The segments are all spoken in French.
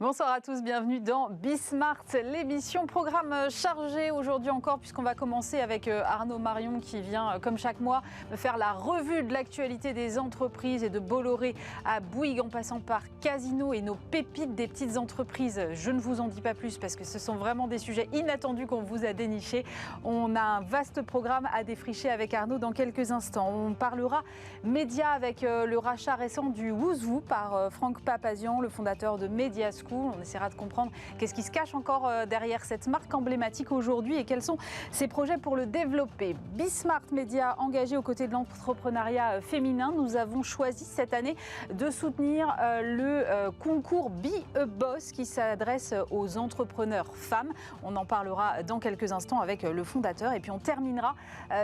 Bonsoir à tous, bienvenue dans Bismart, l'émission. Programme chargé aujourd'hui encore, puisqu'on va commencer avec Arnaud Marion qui vient, comme chaque mois, me faire la revue de l'actualité des entreprises et de Bolloré à Bouygues, en passant par Casino et nos pépites des petites entreprises. Je ne vous en dis pas plus parce que ce sont vraiment des sujets inattendus qu'on vous a dénichés. On a un vaste programme à défricher avec Arnaud dans quelques instants. On parlera médias avec le rachat récent du Woozoo par Franck Papazian, le fondateur de Media School. On essaiera de comprendre qu'est-ce qui se cache encore derrière cette marque emblématique aujourd'hui et quels sont ses projets pour le développer. Bismart Media, engagé aux côtés de l'entrepreneuriat féminin, nous avons choisi cette année de soutenir le concours Be a Boss qui s'adresse aux entrepreneurs femmes. On en parlera dans quelques instants avec le fondateur et puis on terminera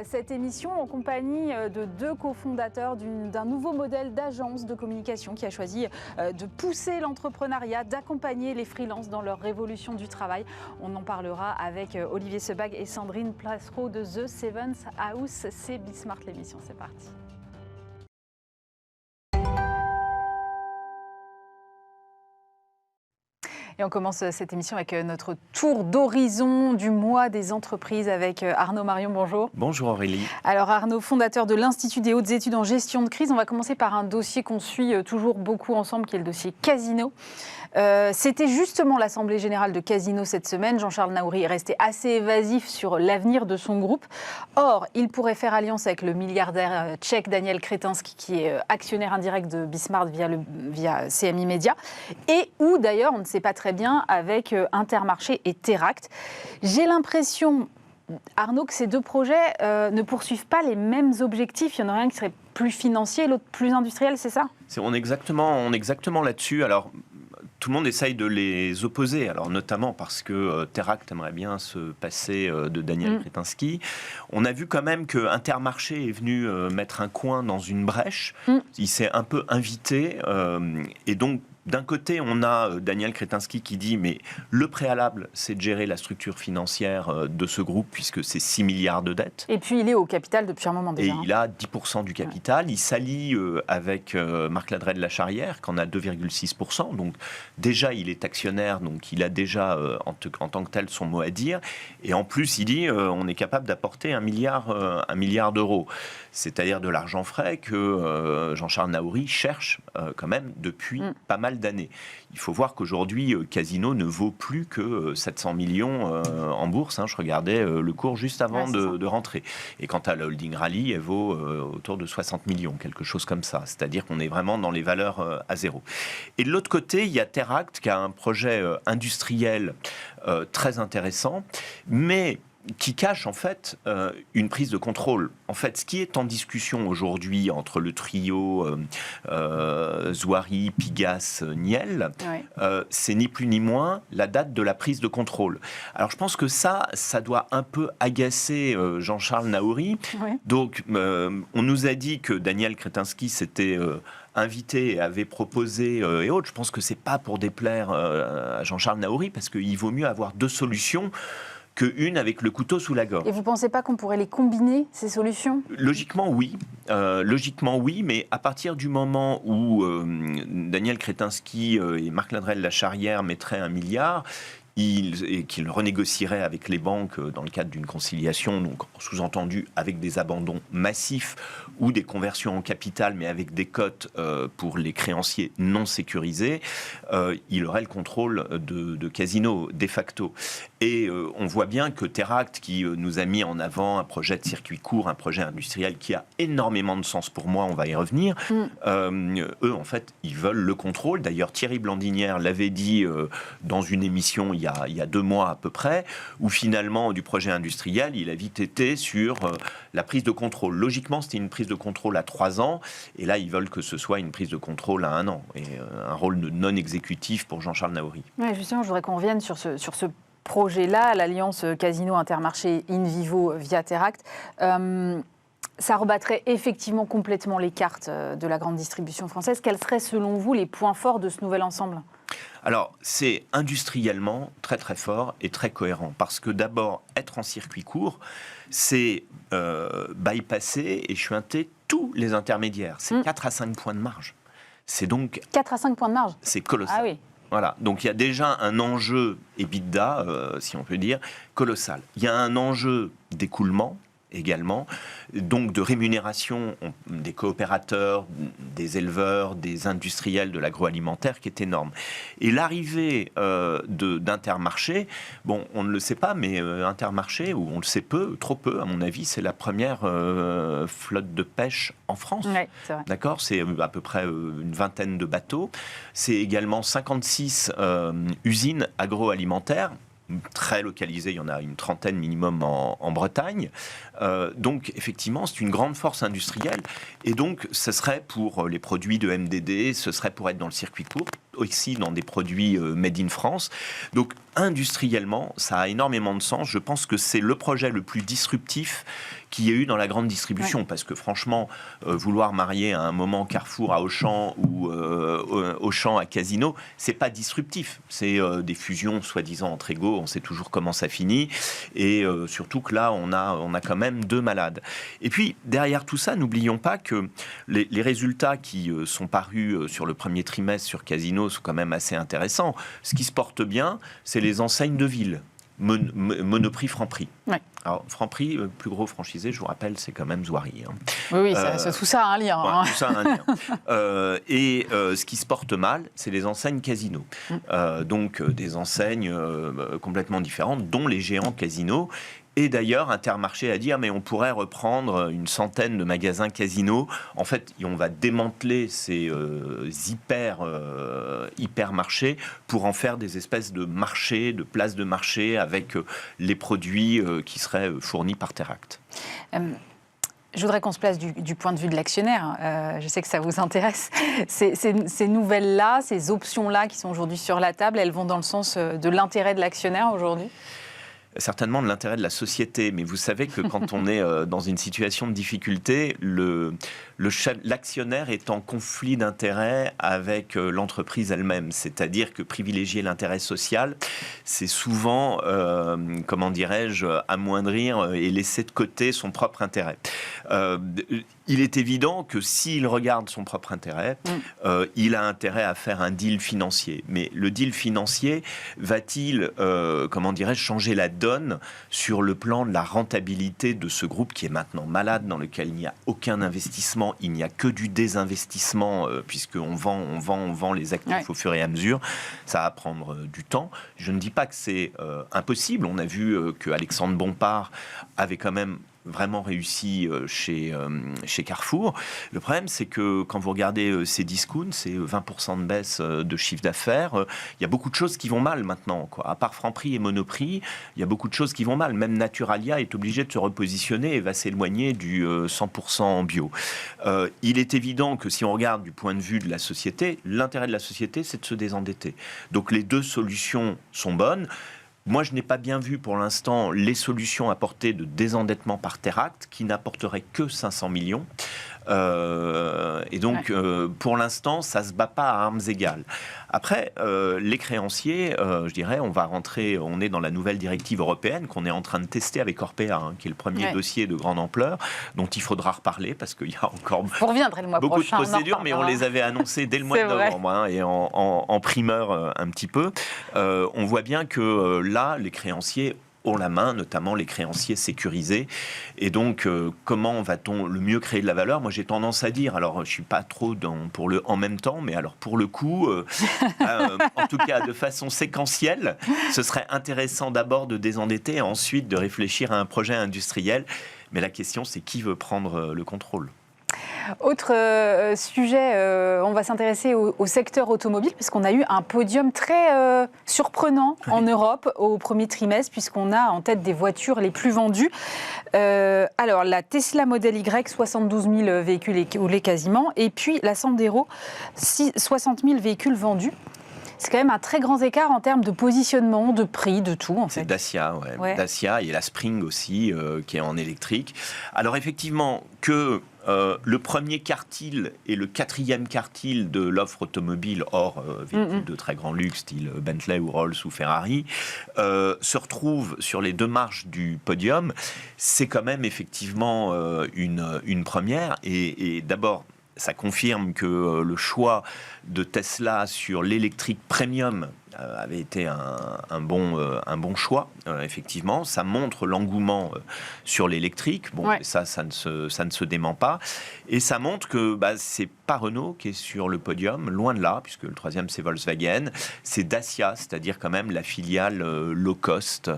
cette émission en compagnie de deux cofondateurs d'un nouveau modèle d'agence de communication qui a choisi de pousser l'entrepreneuriat, d'accompagner les freelances dans leur révolution du travail. On en parlera avec Olivier Sebag et Sandrine Plassereau de The Seventh House. C'est Bismart l'émission, c'est parti. Et on commence cette émission avec notre tour d'horizon du mois des entreprises avec Arnaud Marion. Bonjour. Bonjour Aurélie. Alors Arnaud, fondateur de l'Institut des hautes études en gestion de crise. On va commencer par un dossier qu'on suit toujours beaucoup ensemble, qui est le dossier Casino. C'était justement l'Assemblée générale de Casino cette semaine. Jean-Charles Naouri est resté assez évasif sur l'avenir de son groupe. Or, il pourrait faire alliance avec le milliardaire tchèque Daniel Kretinsky, qui est actionnaire indirect de Bismart via CMI Media, et où d'ailleurs, on ne sait pas très bien, avec Intermarché et Teract. J'ai l'impression, Arnaud, que ces deux projets ne poursuivent pas les mêmes objectifs. Il y en a un qui serait plus financier, l'autre plus industriel, c'est ça ? On est exactement là-dessus. Alors, tout le monde essaye de les opposer, alors notamment parce que Teract aimerait bien se passer de Daniel Kretinsky. On a vu quand même que Intermarché est venu mettre un coin dans une brèche. Il s'est un peu invité et donc d'un côté, on a Daniel Kretinsky qui dit mais le préalable, c'est de gérer la structure financière de ce groupe puisque c'est 6 milliards de dettes. Et puis il est au capital depuis un moment déjà. Et il a 10% du capital. Il s'allie avec Marc Ladret de la Charrière, qui en a 2,6%. Donc déjà, il est actionnaire, donc il a déjà en tant que tel son mot à dire. Et en plus, il dit on est capable d'apporter 1 milliard d'euros. C'est-à-dire de l'argent frais que Jean-Charles Naouri cherche quand même depuis pas mal d'années. Il faut voir qu'aujourd'hui, Casino ne vaut plus que 700 millions en bourse. Je regardais le cours juste avant de rentrer. Et quant à la holding Rallye, elle vaut autour de 60 millions, quelque chose comme ça. C'est-à-dire qu'on est vraiment dans les valeurs à zéro. Et de l'autre côté, il y a Teract qui a un projet industriel très intéressant, mais qui cache en fait une prise de contrôle. En fait, ce qui est en discussion aujourd'hui entre le trio Zouari, Pigas, Niel, c'est ni plus ni moins la date de la prise de contrôle. Alors je pense que ça doit un peu agacer Jean-Charles Naouri. Donc on nous a dit que Daniel Kretinsky s'était invité et avait proposé et autres. Je pense que c'est pas pour déplaire à Jean-Charles Naouri parce qu'il vaut mieux avoir deux solutions qu'une avec le couteau sous la gorge. Et vous ne pensez pas qu'on pourrait les combiner, ces solutions ? Logiquement, oui, mais à partir du moment où Daniel Kretinsky et Marc Ladret de la Charrière mettraient 1 milliard, et qu'il renégocierait avec les banques dans le cadre d'une conciliation, donc sous-entendu avec des abandons massifs ou des conversions en capital, mais avec des cotes pour les créanciers non sécurisés, il aurait le contrôle de Casino, de facto. Et on voit bien que Teract, qui nous a mis en avant un projet de circuit court, un projet industriel qui a énormément de sens pour moi, on va y revenir, eux, en fait, ils veulent le contrôle. D'ailleurs, Thierry Blandinière l'avait dit dans une émission il y a 2 mois à peu près, où finalement, du projet industriel, il a vite été sur la prise de contrôle. Logiquement, c'était une prise de contrôle à 3 ans, et là, ils veulent que ce soit une prise de contrôle à 1 an, et un rôle de non-exécutif pour Jean-Charles Naouri. Ouais, justement, je voudrais qu'on revienne sur ce projet-là, l'alliance Casino Intermarché in vivo via Teract. Ça rebattrait effectivement complètement les cartes de la grande distribution française. Quels seraient, selon vous, les points forts de ce nouvel ensemble ? Alors, c'est industriellement très très fort et très cohérent. Parce que d'abord, être en circuit court, c'est bypasser et chuinter tous les intermédiaires. C'est 4 à 5 points de marge. C'est donc... 4 à 5 points de marge ? C'est colossal. Ah oui. Voilà, donc il y a déjà un enjeu EBITDA, si on peut dire, colossal. Il y a un enjeu d'écoulement également, donc de rémunération des coopérateurs, des éleveurs, des industriels de l'agroalimentaire qui est énorme. Et l'arrivée d'Intermarché, bon, on ne le sait pas, mais Intermarché, ou on le sait peu, trop peu à mon avis, c'est la première flotte de pêche en France. Ouais, c'est vrai. D'accord, c'est à peu près une vingtaine de bateaux. C'est également 56 usines agroalimentaires, très localisées, il y en a une trentaine minimum en Bretagne. Donc effectivement, c'est une grande force industrielle. Et donc, ce serait pour les produits de MDD, ce serait pour être dans le circuit court, aussi dans des produits made in France. Donc industriellement, ça a énormément de sens. Je pense que c'est le projet le plus disruptif qu'il y ait eu dans la grande distribution. Ouais. Parce que franchement, vouloir marier à un moment Carrefour à Auchan ou Auchan à Casino, c'est pas disruptif. C'est des fusions soi-disant entre égaux. On sait toujours comment ça finit. Et surtout que là, on a quand même 2 malades. Et puis, derrière tout ça, n'oublions pas que les résultats qui sont parus sur le premier trimestre sur Casino sont quand même assez intéressants. Ce qui se porte bien, c'est les enseignes de ville. Monoprix, Franprix. Ouais. Alors, Franprix, le plus gros franchisé, je vous rappelle, c'est quand même Zouari. Hein. Oui, tout ça a un lien. Ouais, tout ça a un lien. Et ce qui se porte mal, c'est les enseignes Casino. Donc, des enseignes complètement différentes, dont les géants Casino. Et d'ailleurs, Intermarché a dit mais on pourrait reprendre une centaine de magasins Casino. En fait, on va démanteler ces hypermarchés pour en faire des espèces de marchés, de places de marché avec les produits qui seraient fournis par Teract. Je voudrais qu'on se place du point de vue de l'actionnaire. Je sais que ça vous intéresse. Ces nouvelles-là, ces options-là qui sont aujourd'hui sur la table, elles vont dans le sens de l'intérêt de l'actionnaire aujourd'hui ? Certainement de l'intérêt de la société, mais vous savez que quand on est dans une situation de difficulté, l'actionnaire est en conflit d'intérêts avec l'entreprise elle-même. C'est-à-dire que privilégier l'intérêt social, c'est souvent, comment dirais-je, amoindrir et laisser de côté son propre intérêt. Il est évident que s'il regarde son propre intérêt, il a intérêt à faire un deal financier. Mais le deal financier va-t-il, comment dirais-je, changer la donne sur le plan de la rentabilité de ce groupe qui est maintenant malade, dans lequel il n'y a aucun investissement, il n'y a que du désinvestissement, puisqu'on vend les actifs au fur et à mesure. Ça va prendre du temps. Je ne dis pas que c'est impossible. On a vu que Alexandre Bompard avait quand même vraiment réussi chez Carrefour. Le problème, c'est que quand vous regardez ces discounts, c'est 20% de baisse de chiffre d'affaires. Il y a beaucoup de choses qui vont mal maintenant, quoi. À part Franprix et Monoprix, il y a beaucoup de choses qui vont mal. Même Naturalia est obligé de se repositionner et va s'éloigner du 100% en bio. Il est évident que si on regarde du point de vue de la société, l'intérêt de la société, c'est de se désendetter. Donc les 2 solutions sont bonnes. Moi, je n'ai pas bien vu pour l'instant les solutions apportées de désendettement par Teract qui n'apporteraient que 500 millions. Et donc, pour l'instant, ça ne se bat pas à armes égales. Après, les créanciers, je dirais, on est dans la nouvelle directive européenne qu'on est en train de tester avec Orpea, qui est le premier dossier de grande ampleur, dont il faudra reparler parce qu'il y a encore beaucoup de procédures, mais on les avait annoncées dès le mois de novembre et en primeur un petit peu. On voit bien que là, les créanciers ont la main, notamment les créanciers sécurisés. Et donc, comment va-t-on le mieux créer de la valeur ? Moi, j'ai tendance à dire, alors je ne suis pas trop pour le en même temps, mais alors pour le coup, en tout cas de façon séquentielle, ce serait intéressant d'abord de désendetter et ensuite de réfléchir à un projet industriel. Mais la question, c'est qui veut prendre le contrôle ? Autre sujet, on va s'intéresser au secteur automobile, puisqu'on a eu un podium très surprenant en Europe au premier trimestre, puisqu'on a en tête des voitures les plus vendues. Alors, la Tesla Model Y, 72 000 véhicules écoulés quasiment, et puis la Sandero, 60 000 véhicules vendus. C'est quand même un très grand écart en termes de positionnement, de prix, de tout, en fait. C'est Dacia, Dacia, et la Spring aussi, qui est en électrique. Alors, effectivement, que le premier quartile et le 4e quartile de l'offre automobile, hors véhicules de très grand luxe, style Bentley ou Rolls ou Ferrari, se retrouvent sur les 2 marches du podium. C'est quand même effectivement une première. Et d'abord, ça confirme que le choix de Tesla sur l'électrique premium avait été un bon choix, effectivement. Ça montre l'engouement sur l'électrique. Bon, ça ne se dément pas. Et ça montre que c'est pas Renault qui est sur le podium, loin de là, puisque le troisième, c'est Volkswagen. C'est Dacia, c'est-à-dire quand même la filiale low cost.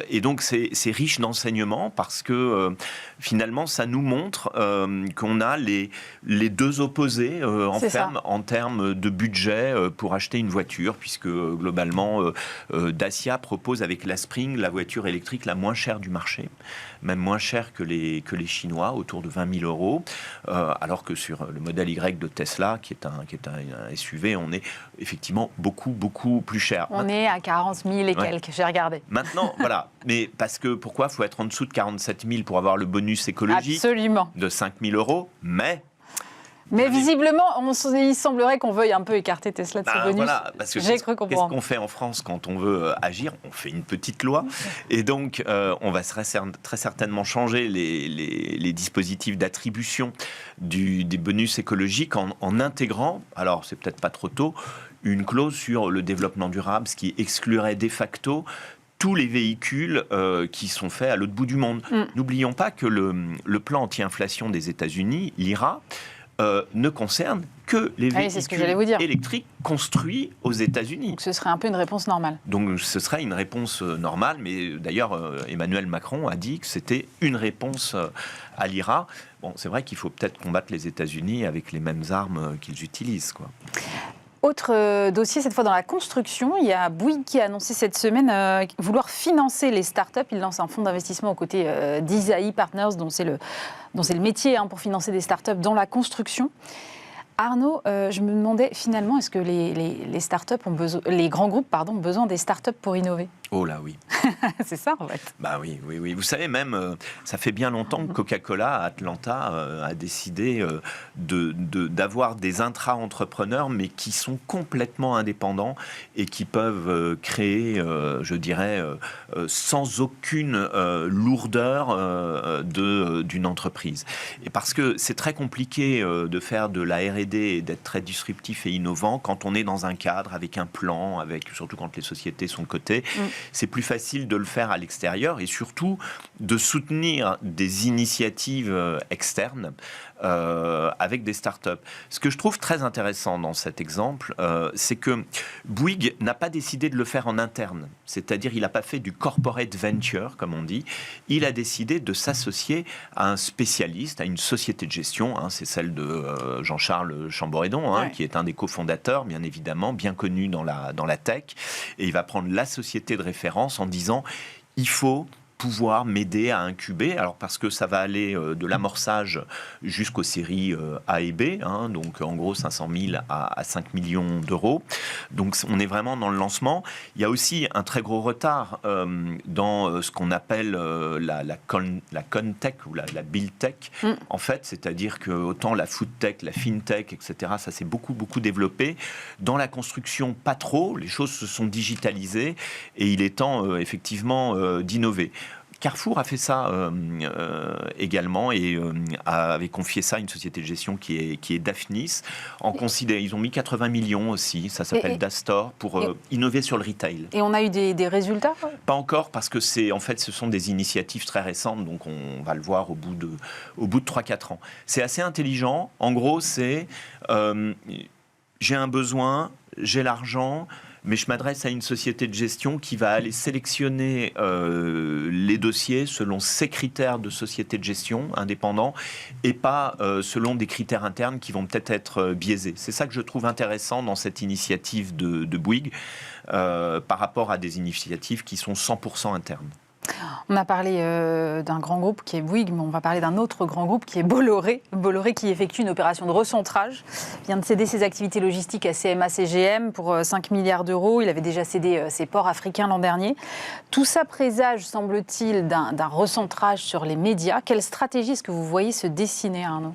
Et donc, c'est riche d'enseignements parce que finalement, ça nous montre qu'on a les deux opposés en termes de budget pour acheter une voiture, puisque globalement, Dacia propose avec la Spring la voiture électrique la moins chère du marché, même moins chère que les Chinois, autour de 20 000 euros, alors que sur le modèle Y de Tesla, qui est un SUV, on est effectivement beaucoup plus cher. On est à 40 000 et quelques, j'ai regardé. Maintenant, voilà. Mais pourquoi il faut être en dessous de 47 000 pour avoir le bonus écologique de 5 000 euros, mais visiblement, il semblerait qu'on veuille un peu écarter Tesla de ce bonus. Voilà, parce que j'ai cru comprendre. Qu'est-ce qu'on fait en France quand on veut agir? On fait une petite loi. Et donc, on va très certainement changer les dispositifs d'attribution des bonus écologiques en intégrant, alors c'est peut-être pas trop tôt, une clause sur le développement durable, ce qui exclurait de facto tous les véhicules qui sont faits à l'autre bout du monde. N'oublions pas que le plan anti-inflation des États-Unis, l'IRA, ne concerne que les véhicules électriques construits aux États-Unis. Donc ce serait un peu une réponse normale. Donc ce serait une réponse normale, mais d'ailleurs Emmanuel Macron a dit que c'était une réponse à l'IRA. Bon, c'est vrai qu'il faut peut-être combattre les États-Unis avec les mêmes armes qu'ils utilisent, quoi. Autre dossier, cette fois dans la construction, il y a Bouygues qui a annoncé cette semaine vouloir financer les startups. Il lance un fonds d'investissement aux côtés d'Isaïe Partners, dont c'est le métier pour financer des startups dans la construction. Arnaud, je me demandais finalement, est-ce que les grands groupes ont besoin des startups pour innover? Oh là oui. C'est ça en fait. Oui. Vous savez même, ça fait bien longtemps que Coca-Cola à Atlanta a décidé d'avoir des intra-entrepreneurs, mais qui sont complètement indépendants et qui peuvent créer, je dirais, sans aucune lourdeur d'une entreprise. Et parce que c'est très compliqué de faire de la R&D et d'être très disruptif et innovant quand on est dans un cadre avec un plan, surtout quand les sociétés sont cotées. C'est plus facile de le faire à l'extérieur et surtout de soutenir des initiatives externes avec des startups. Ce que je trouve très intéressant dans cet exemple, c'est que Bouygues n'a pas décidé de le faire en interne. C'est-à-dire, il n'a pas fait du corporate venture, comme on dit. Il a décidé de s'associer à un spécialiste, à une société de gestion. C'est celle de Jean-Charles Chamboredon, qui est un des cofondateurs, bien évidemment, bien connu dans la tech. Et il va prendre la société de référence en disant « il faut pouvoir m'aider à incuber », alors parce que ça va aller de l'amorçage jusqu'aux séries A et B, donc en gros 500 000 à 5 millions d'euros. Donc on est vraiment dans le lancement. Il y a aussi un très gros retard dans ce qu'on appelle la con-tech ou la build-tech, en fait, c'est-à-dire que autant la food-tech, la fin-tech, etc., ça s'est beaucoup développé. Dans la construction, pas trop. Les choses se sont digitalisées et il est temps, effectivement, d'innover. Carrefour a fait ça également et avait confié ça à une société de gestion qui est Daphnis. Ils ont mis 80 millions aussi, ça s'appelle Dastor, pour innover sur le retail. Et on a eu des résultats? Pas encore, parce que ce sont des initiatives très récentes, donc on va le voir au bout de 3-4 ans. C'est assez intelligent. En gros, c'est j'ai un besoin, j'ai l'argent, mais je m'adresse à une société de gestion qui va aller sélectionner les dossiers selon ses critères de société de gestion indépendant et pas selon des critères internes qui vont peut-être être biaisés. C'est ça que je trouve intéressant dans cette initiative de Bouygues par rapport à des initiatives qui sont 100% internes. On a parlé d'un grand groupe qui est Bouygues, mais on va parler d'un autre grand groupe qui est Bolloré. Bolloré qui effectue une opération de recentrage, vient de céder ses activités logistiques à CMA-CGM pour 5 milliards d'euros. Il avait déjà cédé ses ports africains l'an dernier. Tout ça présage, semble-t-il, d'un recentrage sur les médias. Quelle stratégie est-ce que vous voyez se dessiner, Arnaud ?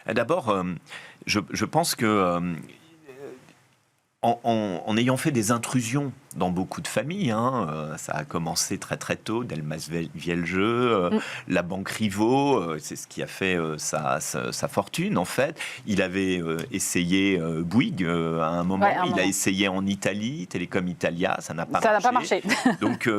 D'abord, je pense que en ayant fait des intrusions dans beaucoup de familles. Ça a commencé très très tôt, Delmas Vieljeu, la banque Rivaux, c'est ce qui a fait sa fortune en fait. Il avait essayé Bouygues à un moment, il a essayé en Italie, Telecom Italia, ça n'a pas marché. Donc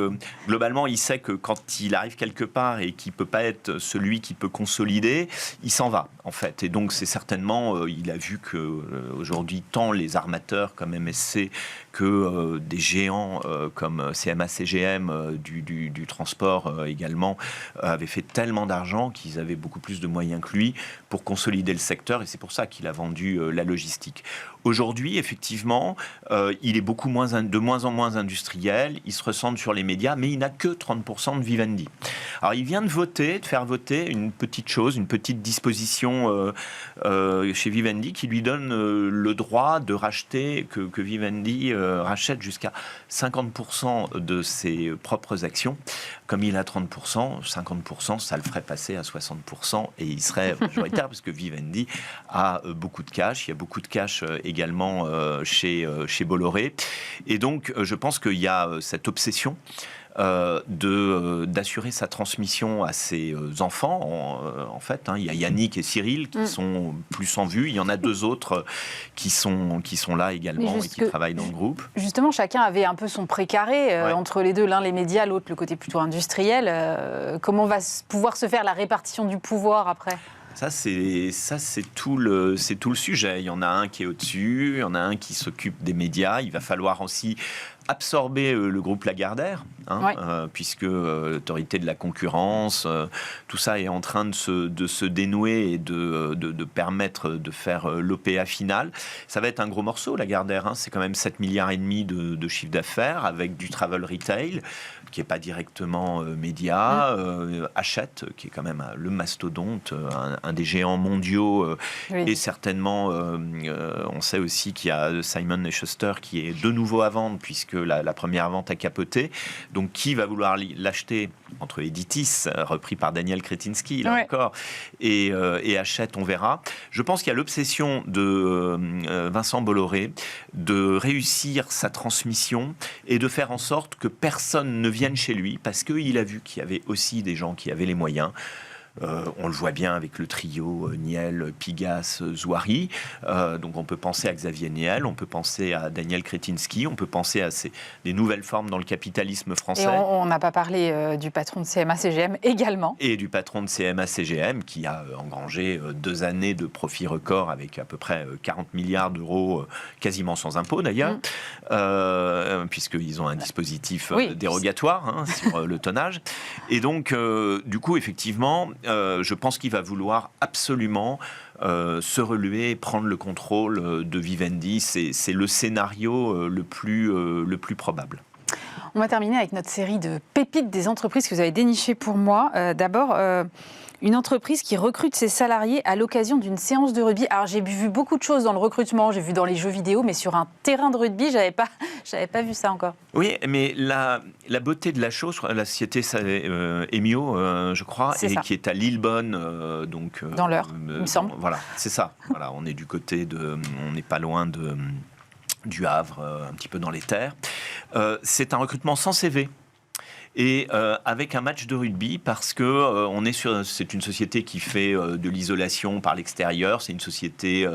globalement, il sait que quand il arrive quelque part et qu'il ne peut pas être celui qui peut consolider, il s'en va en fait. Et donc c'est certainement, il a vu qu'aujourd'hui, tant les armateurs comme MSC que des géants comme CMA-CGM du transport également avaient fait tellement d'argent qu'ils avaient beaucoup plus de moyens que lui pour consolider le secteur, et c'est pour ça qu'il a vendu la logistique. Aujourd'hui, effectivement, il est de moins en moins industriel, il se recentre sur les médias, mais il n'a que 30% de Vivendi. Alors il vient de faire voter une petite disposition chez Vivendi qui lui donne le droit de racheter, que Vivendi rachète jusqu'à 50% de ses propres actions. Comme il a 30%, 50%, ça le ferait passer à 60% et il serait majoritaire parce que Vivendi a beaucoup de cash. Il y a beaucoup de cash également chez Bolloré. Et donc, je pense qu'il y a cette obsession d'assurer sa transmission à ses enfants. En fait, il y a Yannick et Cyril qui sont plus en vue. Il y en a 2 autres qui sont là également et qui travaillent dans le groupe. Justement, chacun avait un peu son précaré entre les deux. L'un, les médias, l'autre, le côté plutôt industriel. Comment va pouvoir se faire la répartition du pouvoir après ? Ça, c'est tout le sujet. Il y en a un qui est au-dessus, il y en a un qui s'occupe des médias. Il va falloir aussi absorber le groupe Lagardère, puisque l'autorité de la concurrence, tout ça est en train de se dénouer et de permettre de faire l'OPA final. Ça va être un gros morceau, Lagardère. C'est quand même 7,5 milliards de chiffre d'affaires avec du travel retail qui n'est pas directement média, Hachette, qui est quand même le mastodonte, un des géants mondiaux, et certainement, on sait aussi qu'il y a Simon & Schuster qui est de nouveau à vendre, puisque la première vente a capoté. Donc, qui va vouloir l'acheter entre Editis, repris par Daniel Kretinsky, là encore, et Hachette, on verra. Je pense qu'il y a l'obsession de Vincent Bolloré de réussir sa transmission et de faire en sorte que personne ne vienne chez lui, parce qu'il a vu qu'il y avait aussi des gens qui avaient les moyens. On le voit bien avec le trio Niel, Pigas, Zouari. Donc on peut penser à Xavier Niel, on peut penser à Daniel Kretinsky, on peut penser à des nouvelles formes dans le capitalisme français. Et on n'a pas parlé du patron de CMA-CGM également. Et du patron de CMA-CGM qui a engrangé 2 années de profit record avec à peu près 40 milliards d'euros, quasiment sans impôt d'ailleurs, puisqu'ils ont un dispositif dérogatoire sur le tonnage. Et donc, du coup, effectivement, je pense qu'il va vouloir absolument se relever et prendre le contrôle de Vivendi. C'est le scénario le plus probable. On va terminer avec notre série de pépites des entreprises que vous avez dénichées pour moi. D'abord, une entreprise qui recrute ses salariés à l'occasion d'une séance de rugby. Alors, j'ai vu beaucoup de choses dans le recrutement, j'ai vu dans les jeux vidéo, mais sur un terrain de rugby, j'avais pas vu ça encore. Oui, mais la beauté de la chose, la société Emio, je crois, qui est à Lillebonne, donc dans l'Eure, il me semble. Voilà, c'est ça. Voilà, on est du côté on n'est pas loin du Havre, un petit peu dans les terres. C'est un recrutement sans CV. Et avec un match de rugby, parce que c'est une société qui fait de l'isolation par l'extérieur, c'est une société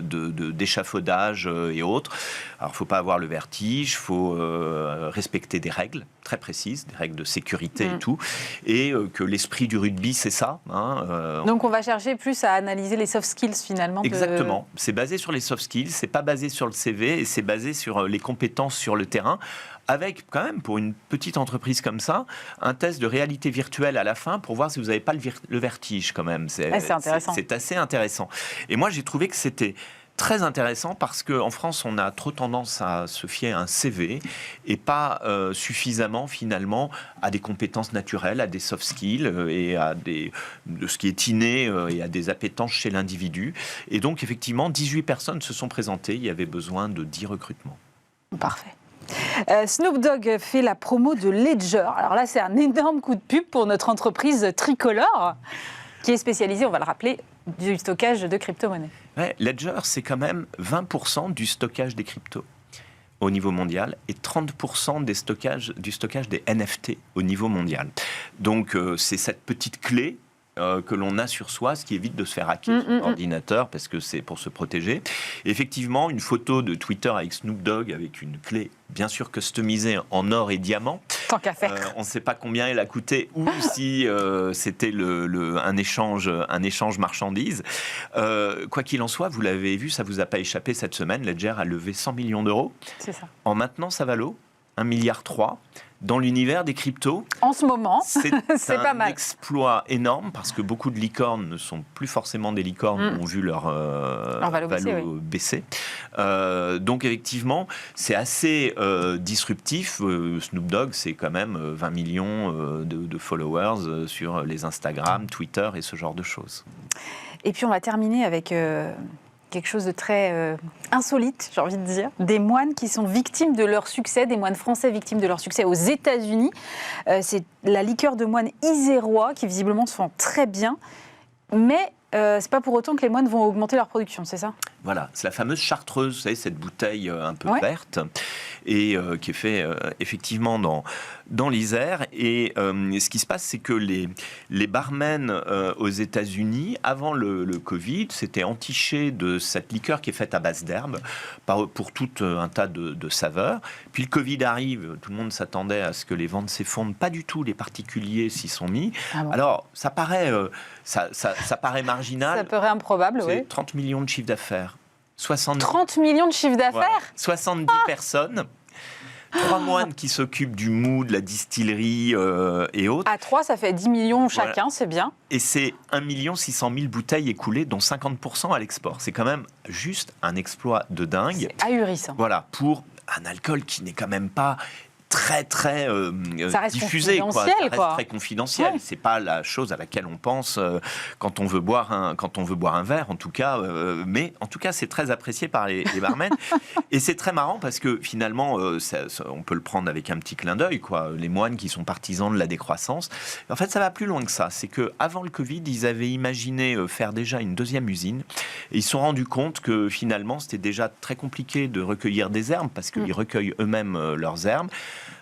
d'échafaudage et autres. Alors, il ne faut pas avoir le vertige, il faut respecter des règles très précises, des règles de sécurité et tout, et que l'esprit du rugby, c'est ça. Donc, on va chercher plus à analyser les soft skills, finalement. Exactement. C'est basé sur les soft skills, c'est pas basé sur le CV, et c'est basé sur les compétences sur le terrain, avec quand même, pour une petite entreprise comme ça, un test de réalité virtuelle à la fin pour voir si vous n'avez pas le vertige quand même. C'est intéressant. C'est assez intéressant. Et moi, j'ai trouvé que c'était très intéressant parce qu'en France, on a trop tendance à se fier à un CV et pas suffisamment, finalement, à des compétences naturelles, à des soft skills et de ce qui est inné et à des appétences chez l'individu. Et donc, effectivement, 18 personnes se sont présentées. Il y avait besoin de 10 recrutements. Parfait. Snoop Dogg fait la promo de Ledger. Alors là, c'est un énorme coup de pub pour notre entreprise tricolore qui est spécialisée, on va le rappeler, du stockage de crypto-monnaies. Ouais, Ledger, c'est quand même 20% du stockage des cryptos. au niveau mondial et 30% du stockage des NFT au niveau mondial. Donc c'est cette petite clé que l'on a sur soi, ce qui évite de se faire hacker son ordinateur, parce que c'est pour se protéger. Et effectivement, une photo de Twitter avec Snoop Dogg, avec une clé bien sûr customisée en or et diamant. Tant qu'à faire. On ne sait pas combien elle a coûté, ou si c'était un échange marchandises. Quoi qu'il en soit, vous l'avez vu, ça ne vous a pas échappé cette semaine, Ledger a levé 100 millions d'euros. C'est ça. En maintenant sa valo, 1,3 milliard. Dans l'univers des cryptos, en ce moment, c'est pas mal. C'est un exploit énorme parce que beaucoup de licornes ne sont plus forcément des licornes, ont vu leur valo baisser. Donc effectivement, c'est assez disruptif. Snoop Dogg, c'est quand même 20 millions de followers sur les Instagram, Twitter et ce genre de choses. Et puis on va terminer avec quelque chose de très insolite, j'ai envie de dire. Des moines qui sont victimes de leur succès, des moines français victimes de leur succès aux États-Unis. C'est la liqueur de moine isérois qui visiblement se vend très bien. Mais c'est pas pour autant que les moines vont augmenter leur production, c'est ça ? Voilà, c'est la fameuse chartreuse, vous savez, cette bouteille un peu verte, et qui est fait effectivement dans l'Isère. Et ce qui se passe, c'est que les barmen aux États-Unis, avant le Covid, s'étaient entichés de cette liqueur qui est faite à base d'herbes, pour tout un tas de saveurs. Puis le Covid arrive, tout le monde s'attendait à ce que les ventes s'effondrent. Pas du tout, les particuliers s'y sont mis. Ah bon. Alors, ça paraît marginal. Ça paraît improbable, oui. 30 millions de chiffre d'affaires. 30 millions de chiffre d'affaires, voilà. 70 personnes, 3 moines qui s'occupent du mou, de la distillerie et autres. À 3, ça fait 10 millions chacun, voilà. C'est bien. Et c'est 1 600 000 bouteilles écoulées, dont 50% à l'export. C'est quand même juste un exploit de dingue. C'est ahurissant. Voilà, pour un alcool qui n'est quand même pas très ça reste diffusé, confidentiel, ça reste quoi. très confidentiel. Ouais. C'est pas la chose à laquelle on pense quand on veut boire un verre, en tout cas. Mais en tout cas, c'est très apprécié par les barmen. Et c'est très marrant parce que finalement, on peut le prendre avec un petit clin d'œil, quoi. Les moines qui sont partisans de la décroissance. En fait, ça va plus loin que ça. C'est que avant le Covid, ils avaient imaginé faire déjà une deuxième usine. Et ils se sont rendus compte que finalement, c'était déjà très compliqué de recueillir des herbes parce qu'ils recueillent eux-mêmes leurs herbes.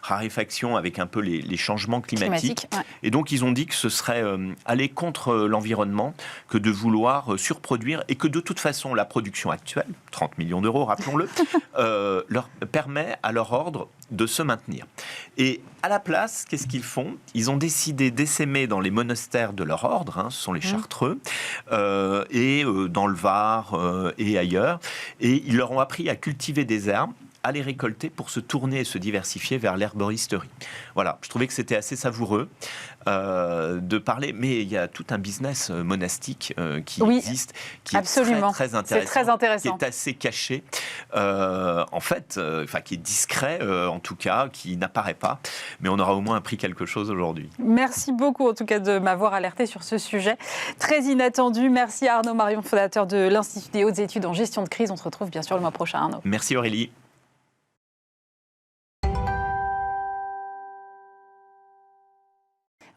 Raréfaction avec un peu les changements climatiques. Ouais. Et donc, ils ont dit que ce serait aller contre l'environnement que de vouloir surproduire et que de toute façon, la production actuelle, 30 millions d'euros, rappelons-le, leur permet à leur ordre de se maintenir. Et à la place, qu'est-ce qu'ils font ? Ils ont décidé d'essaimer dans les monastères de leur ordre, ce sont les Chartreux, et dans le Var et ailleurs, et ils leur ont appris à cultiver des herbes, à les récolter pour se tourner et se diversifier vers l'herboristerie. Voilà, je trouvais que c'était assez savoureux de parler, mais il y a tout un business monastique qui existe, qui absolument. Est très intéressant, c'est très intéressant, qui est assez caché, en fait, qui est discret en tout cas, qui n'apparaît pas, mais on aura au moins appris quelque chose aujourd'hui. Merci beaucoup en tout cas de m'avoir alerté sur ce sujet très inattendu. Merci à Arnaud Marion, fondateur de l'Institut des hautes études en gestion de crise. On se retrouve bien sûr le mois prochain, Arnaud. Merci Aurélie.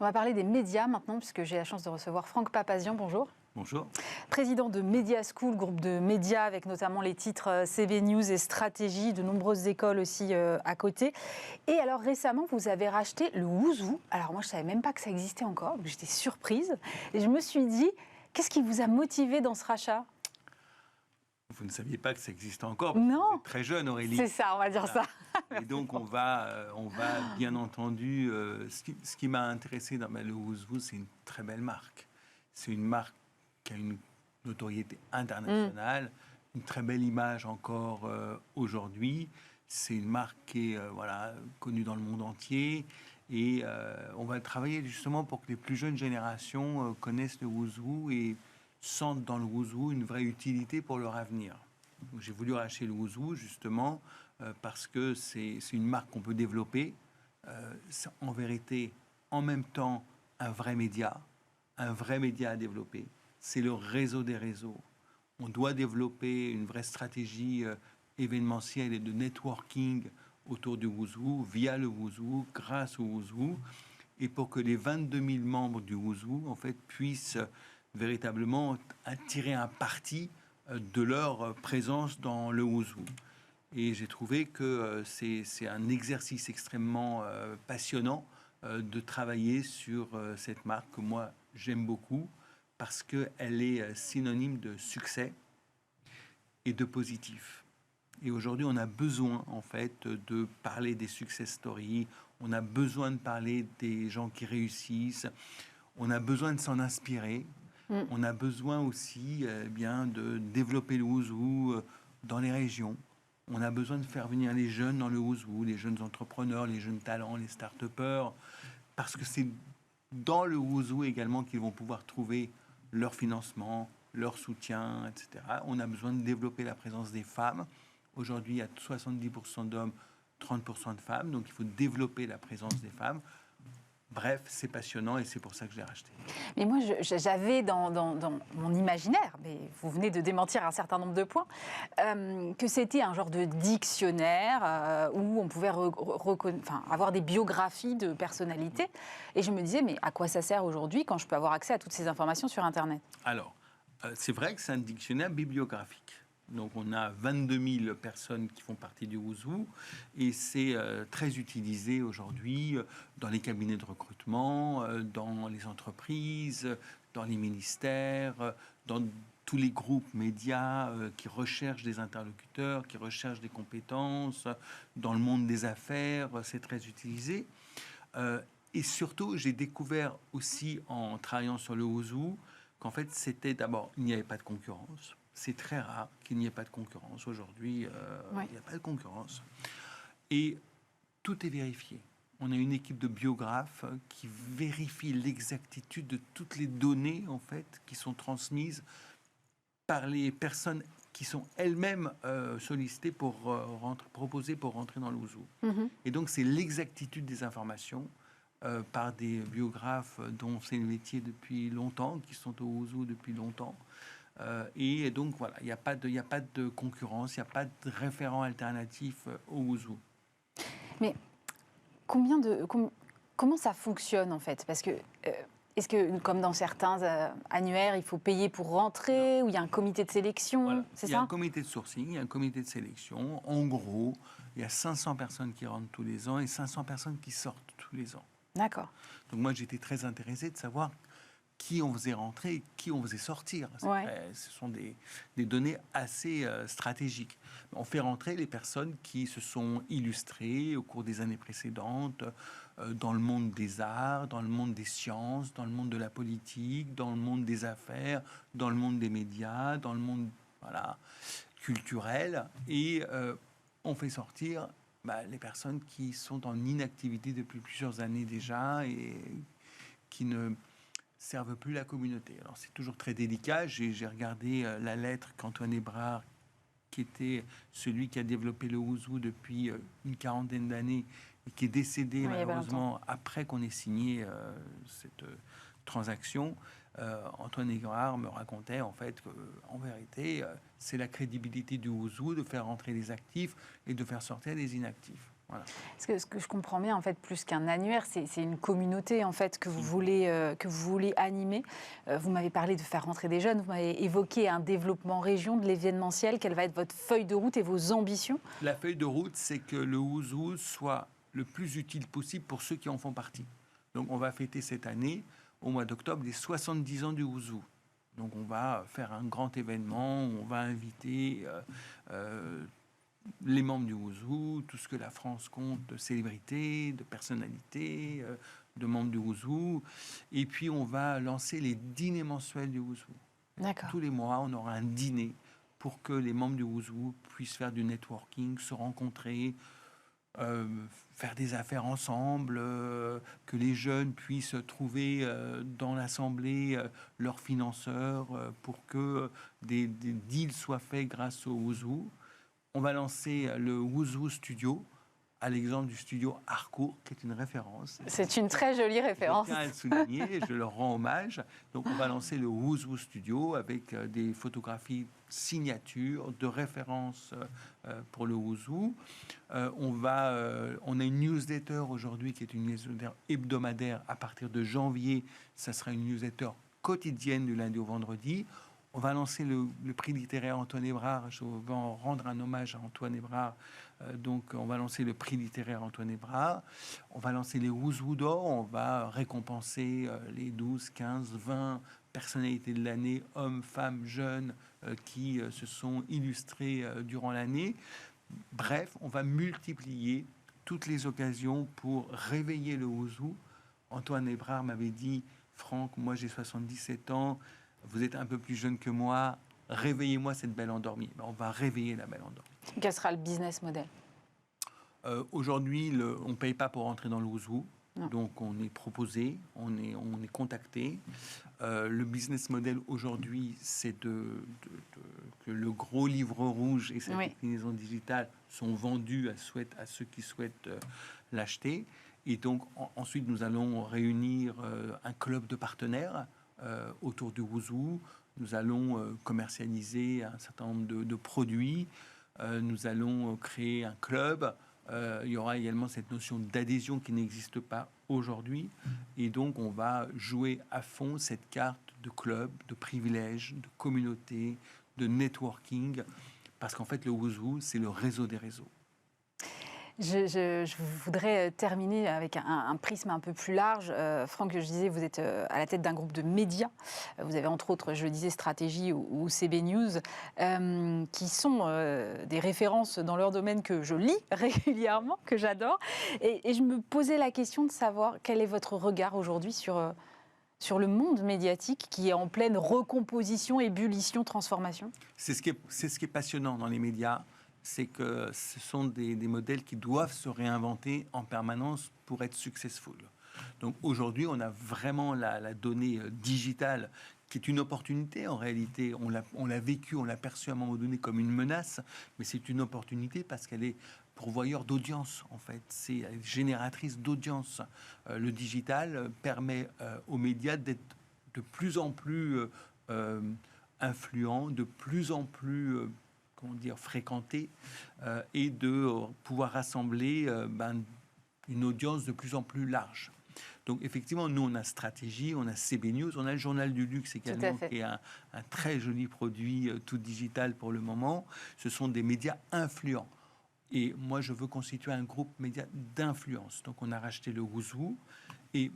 On va parler des médias maintenant, puisque j'ai la chance de recevoir Franck Papazian. Bonjour. Bonjour. Président de Media School, groupe de médias avec notamment les titres CB News et Stratégie, de nombreuses écoles aussi à côté. Et alors récemment, vous avez racheté le Woozoo. Alors moi, je ne savais même pas que ça existait encore, donc j'étais surprise. Et je me suis dit, qu'est-ce qui vous a motivé dans ce rachat ? Vous ne saviez pas que ça existait encore, parce que vous êtes très jeune, Aurélie. C'est ça, on va dire ça. Et donc, on va bien entendu... ce qui m'a intéressé dans le Woozoo, c'est une très belle marque. C'est une marque qui a une notoriété internationale, une très belle image encore aujourd'hui. C'est une marque qui est connue dans le monde entier. Et on va travailler justement pour que les plus jeunes générations connaissent le Woozoo et sentent dans le Woozoo une vraie utilité pour leur avenir. Donc, j'ai voulu racheter le Woozoo justement parce que c'est une marque qu'on peut développer. C'est en vérité, en même temps, un vrai média à développer. C'est le réseau des réseaux. On doit développer une vraie stratégie événementielle et de networking autour du Woozoo, via le Woozoo, grâce au Woozoo, et pour que les 22 000 membres du Woozoo, en fait, puissent véritablement tirer un parti de leur présence dans le Woozoo. Et j'ai trouvé que c'est un exercice extrêmement passionnant de travailler sur cette marque que moi j'aime beaucoup parce qu'elle est synonyme de succès et de positif. Et aujourd'hui, on a besoin en fait de parler des success stories, on a besoin de parler des gens qui réussissent, on a besoin de s'en inspirer, on a besoin aussi bien de développer le Ouzou dans les régions. On a besoin de faire venir les jeunes dans le Ouzou, les jeunes entrepreneurs, les jeunes talents, les start-upers, parce que c'est dans le Ouzou également qu'ils vont pouvoir trouver leur financement, leur soutien, etc. On a besoin de développer la présence des femmes. Aujourd'hui, il y a 70% d'hommes, 30% de femmes, donc il faut développer la présence des femmes. Bref, c'est passionnant et c'est pour ça que je l'ai racheté. Mais moi, j'avais dans mon imaginaire, mais vous venez de démentir un certain nombre de points, que c'était un genre de dictionnaire où on pouvait avoir des biographies de personnalités. Et je me disais, mais à quoi ça sert aujourd'hui quand je peux avoir accès à toutes ces informations sur Internet? Alors, c'est vrai que c'est un dictionnaire bibliographique. Donc, on a 22 000 personnes qui font partie du Ouzou et c'est très utilisé aujourd'hui dans les cabinets de recrutement, dans les entreprises, dans les ministères, dans tous les groupes médias qui recherchent des interlocuteurs, qui recherchent des compétences. Dans le monde des affaires, c'est très utilisé. Et surtout, j'ai découvert aussi en travaillant sur le Ouzou qu'en fait, c'était d'abord, il n'y avait pas de concurrence. C'est très rare qu'il n'y ait pas de concurrence. Aujourd'hui, il n'y a pas de concurrence. Et tout est vérifié. On a une équipe de biographes qui vérifie l'exactitude de toutes les données en fait, qui sont transmises par les personnes qui sont elles-mêmes sollicitées pour proposées pour rentrer dans l'Ouzou. Et donc, c'est l'exactitude des informations par des biographes dont c'est le métier depuis longtemps, qui sont au Ouzou depuis longtemps. Et donc, voilà, il n'y a pas de concurrence, il n'y a pas de référent alternatif au Ouzou. Mais comment ça fonctionne, en fait? Parce que, est-ce que, comme dans certains annuaires, il faut payer pour rentrer, ou il y a un comité de sélection, voilà. c'est ça? Il y a un comité de sourcing, il y a un comité de sélection. En gros, il y a 500 personnes qui rentrent tous les ans et 500 personnes qui sortent tous les ans. D'accord. Donc moi, j'étais très intéressé de savoir qui on faisait rentrer et qui on faisait sortir. Ce sont des données assez stratégiques. On fait rentrer les personnes qui se sont illustrées au cours des années précédentes dans le monde des arts, dans le monde des sciences, dans le monde de la politique, dans le monde des affaires, dans le monde des médias, dans le monde culturel. Et on fait sortir les personnes qui sont en inactivité depuis plusieurs années déjà et qui ne servent plus la communauté. Alors c'est toujours très délicat. J'ai regardé la lettre qu'Antoine Hébrard, qui était celui qui a développé le Ouzou depuis une quarantaine d'années et qui est décédé malheureusement après qu'on ait signé cette transaction. Antoine Hébrard me racontait en fait qu'en vérité, c'est la crédibilité du Ouzou de faire rentrer les actifs et de faire sortir les inactifs. Voilà. Ce que je comprends bien, en fait, plus qu'un annuaire, c'est une communauté en fait que vous voulez animer. Vous m'avez parlé de faire rentrer des jeunes, vous m'avez évoqué un développement région de l'événementiel. Quelle va être votre feuille de route et vos ambitions? La feuille de route, c'est que le Ouzou soit le plus utile possible pour ceux qui en font partie. Donc on va fêter cette année, au mois d'octobre, les 70 ans du Ouzou. Donc on va faire un grand événement, on va inviter les membres du Ouzou, tout ce que la France compte de célébrités, de personnalités, de membres du Ouzou. Et puis on va lancer les dîners mensuels du Ouzou. D'accord. Tous les mois, on aura un dîner pour que les membres du Ouzou puissent faire du networking, se rencontrer, faire des affaires ensemble, que les jeunes puissent trouver dans l'assemblée leurs financeurs pour que des deals soient faits grâce au Ouzou. On va lancer le Ouzou Studio, à l'exemple du studio Harcourt, qui est une référence. C'est une très jolie référence. Je tiens à le souligner, je leur rends hommage. Donc on va lancer le Ouzou Studio avec des photographies signatures de référence pour le Ouzou. On a une newsletter aujourd'hui qui est une newsletter hebdomadaire. À partir de janvier, ça sera une newsletter quotidienne du lundi au vendredi. On va lancer le prix littéraire Antoine Hébrard. Je vais en rendre un hommage à Antoine Hébrard. Donc, on va lancer le prix littéraire Antoine Hébrard. On va lancer les Wouzou d'or. On va récompenser les 12, 15, 20 personnalités de l'année, hommes, femmes, jeunes, qui se sont illustrés durant l'année. Bref, on va multiplier toutes les occasions pour réveiller le Wouzou. Antoine Hébrard m'avait dit, Franck, moi j'ai 77 ans, vous êtes un peu plus jeune que moi, réveillez-moi cette belle endormie. On va réveiller la belle endormie. Quel sera le business model? Aujourd'hui, on ne paye pas pour entrer dans le Wouzou. Non. Donc on est proposé, on est contacté. Le business model aujourd'hui, c'est que le gros livre rouge et sa déclinaison digitale sont vendus à ceux qui souhaitent l'acheter. Et donc ensuite, nous allons réunir un club de partenaires autour du Wouzou. Nous allons commercialiser un certain nombre de produits. Nous allons créer un club. Il y aura également cette notion d'adhésion qui n'existe pas aujourd'hui. Et donc, on va jouer à fond cette carte de club, de privilèges, de communauté, de networking. Parce qu'en fait, le Wouzou, c'est le réseau des réseaux. Je voudrais terminer avec un prisme un peu plus large. Franck, je disais, vous êtes à la tête d'un groupe de médias. Vous avez entre autres, je le disais, Stratégie ou CB News, qui sont des références dans leur domaine que je lis régulièrement, que j'adore. Et je me posais la question de savoir quel est votre regard aujourd'hui sur le monde médiatique qui est en pleine recomposition, ébullition, transformation. C'est ce qui est passionnant dans les médias. C'est que ce sont des modèles qui doivent se réinventer en permanence pour être successful. Donc aujourd'hui, on a vraiment la donnée digitale qui est une opportunité en réalité. On l'a vécu, on l'a perçu à un moment donné comme une menace, mais c'est une opportunité parce qu'elle est pourvoyeur d'audience en fait. C'est génératrice d'audience. Le digital permet aux médias d'être de plus en plus influents, de plus en plus fréquentés et de pouvoir rassembler une audience de plus en plus large. Donc effectivement, nous on a Stratégie, on a CB News, on a le Journal du Luxe également, qui est un très joli produit tout digital pour le moment. Ce sont des médias influents. Et moi je veux constituer un groupe média d'influence. Donc on a racheté le Wouzou et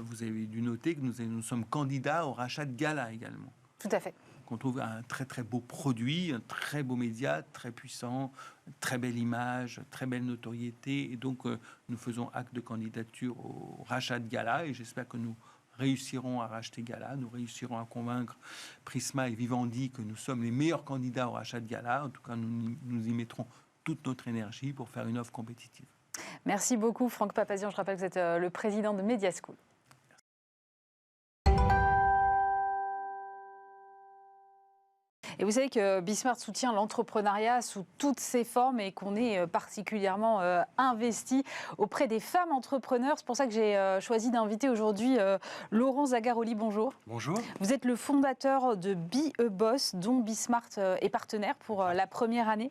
vous avez dû noter que nous sommes candidats au rachat de Gala également. Tout à fait. Qu'on trouve un très très beau produit, un très beau média, très puissant, très belle image, très belle notoriété. Et donc, nous faisons acte de candidature au rachat de Gala et j'espère que nous réussirons à racheter Gala. Nous réussirons à convaincre Prisma et Vivendi que nous sommes les meilleurs candidats au rachat de Gala. En tout cas, nous y mettrons toute notre énergie pour faire une offre compétitive. Merci beaucoup, Franck Papazian. Je rappelle que vous êtes le président de Media School. Et vous savez que Bismart soutient l'entrepreneuriat sous toutes ses formes et qu'on est particulièrement investi auprès des femmes entrepreneurs. C'est pour ça que j'ai choisi d'inviter aujourd'hui Laurent Zagaroli. Bonjour. Bonjour. Vous êtes le fondateur de Be a Boss, dont Bismart est partenaire pour la première année.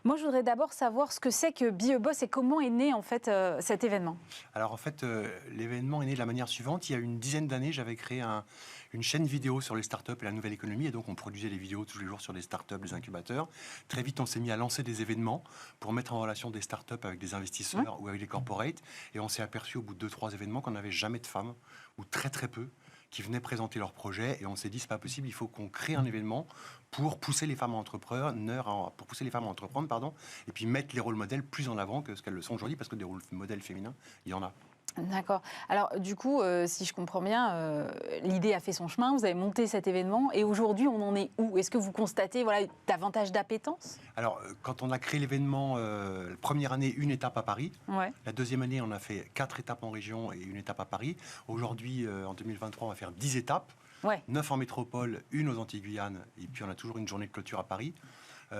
Moi, je voudrais d'abord savoir ce que c'est que Be a Boss et comment est né en fait cet événement. Alors en fait, l'événement est né de la manière suivante. Il y a une dizaine d'années, j'avais créé une chaîne vidéo sur les startups et la nouvelle économie. Et donc, on produisait des vidéos tous les jours sur des startups, des incubateurs. Très vite, on s'est mis à lancer des événements pour mettre en relation des startups avec des investisseurs ou avec des corporates. Et on s'est aperçu au bout de 2-3 événements qu'on n'avait jamais de femmes, ou très très peu, qui venaient présenter leurs projets. Et on s'est dit, c'est pas possible, il faut qu'on crée un événement pour pousser les femmes à entreprendre, et puis mettre les rôles modèles plus en avant que ce qu'elles le sont aujourd'hui, parce que des rôles modèles féminins, il y en a. D'accord. Alors du coup, si je comprends bien, l'idée a fait son chemin, vous avez monté cet événement et aujourd'hui on en est où? Est-ce que vous constatez davantage d'appétence? Alors quand on a créé l'événement, la première année, une étape à Paris. Ouais. La deuxième année, on a fait 4 étapes en région et une étape à Paris. Aujourd'hui, en 2023, on va faire 10 étapes, 9 en métropole, une aux Antilles-Guyane et puis on a toujours une journée de clôture à Paris.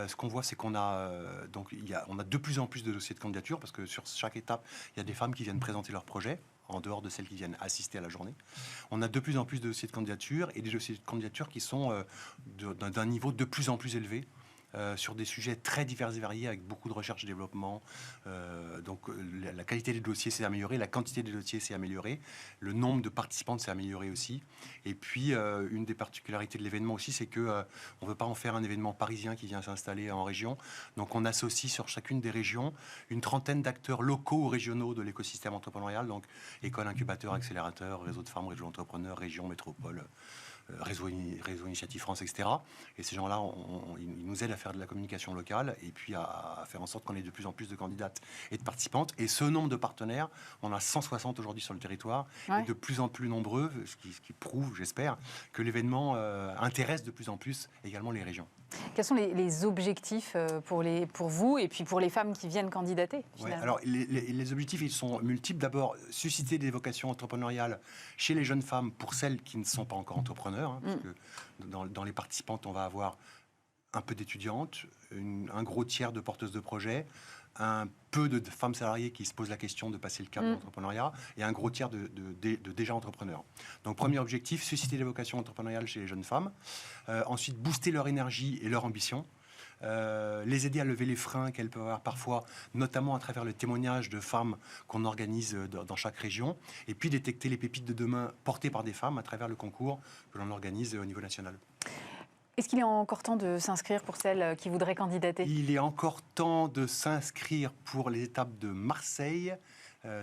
Ce qu'on voit, c'est qu'on a, on a de plus en plus de dossiers de candidature parce que sur chaque étape, il y a des femmes qui viennent présenter leurs projets, en dehors de celles qui viennent assister à la journée. On a de plus en plus de dossiers de candidature et des dossiers de candidature qui sont d'un niveau de plus en plus élevé. sur des sujets très divers et variés avec beaucoup de recherche et développement. Donc la qualité des dossiers s'est améliorée, la quantité des dossiers s'est améliorée, le nombre de participants s'est amélioré aussi. Et puis une des particularités de l'événement aussi, c'est que on ne veut pas en faire un événement parisien qui vient s'installer en région. Donc on associe sur chacune des régions une trentaine d'acteurs locaux ou régionaux de l'écosystème entrepreneurial, donc écoles, incubateurs, accélérateurs, réseaux de femmes, réseaux d'entrepreneurs, régions, métropoles, réseau Initiative France, etc. Et ces gens-là, ils nous aident à faire de la communication locale et puis à faire en sorte qu'on ait de plus en plus de candidates et de participantes. Et ce nombre de partenaires, on a 160 aujourd'hui sur le territoire, et de plus en plus nombreux, ce qui prouve, j'espère, que l'événement intéresse de plus en plus également les régions. Quels sont les objectifs pour vous et puis pour les femmes qui viennent candidater finalement? Alors, les objectifs, ils sont multiples. D'abord, susciter des vocations entrepreneuriales chez les jeunes femmes pour celles qui ne sont pas encore entrepreneurs. Parce que dans les participantes, on va avoir un peu d'étudiantes, un gros tiers de porteuses de projets, un peu de femmes salariées qui se posent la question de passer le cap de l'entrepreneuriat et un gros tiers de déjà entrepreneurs. Donc, premier objectif, susciter des vocations entrepreneuriales chez les jeunes femmes. Ensuite, booster leur énergie et leur ambition. Les aider à lever les freins qu'elles peuvent avoir parfois, notamment à travers le témoignage de femmes qu'on organise dans chaque région. Et puis, détecter les pépites de demain portées par des femmes à travers le concours que l'on organise au niveau national. Est-ce qu'il est encore temps de s'inscrire pour celles qui voudraient candidater? Il est encore temps de s'inscrire pour les étapes de Marseille,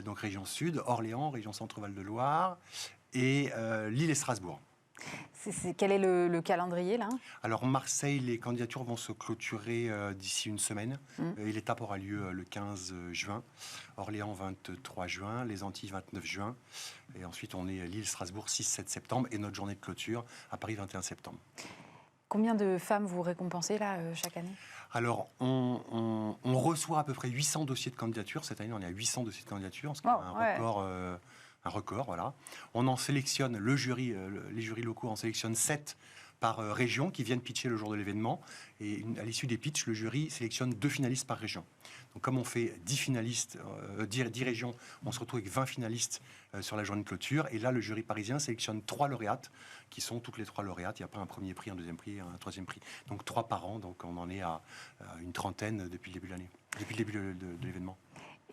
donc région Sud, Orléans, région Centre-Val de Loire, et Lille et Strasbourg. Quel est le calendrier là? Alors Marseille, les candidatures vont se clôturer d'ici une semaine. Et l'étape aura lieu le 15 juin. Orléans, 23 juin. Les Antilles, 29 juin. Et ensuite, on est Lille-Strasbourg, 6-7 septembre. Et notre journée de clôture à Paris, 21 septembre. Combien de femmes vous récompensez là chaque année? Alors, on reçoit à peu près 800 dossiers de candidature. Cette année, on est à 800 dossiers de candidature, ce qui est un record, voilà. On en sélectionne, les jurys locaux en sélectionnent 7 par région qui viennent pitcher le jour de l'événement. Et à l'issue des pitchs, le jury sélectionne 2 finalistes par région. Donc, comme on fait 10 régions, on se retrouve avec 20 finalistes sur la journée de clôture. Et là, le jury parisien sélectionne 3 lauréates, qui sont toutes les 3 lauréates. Il n'y a pas un premier prix, un deuxième prix, un troisième prix. Donc 3 par an. Donc on en est à une trentaine depuis le début de l'année, depuis le début de l'événement.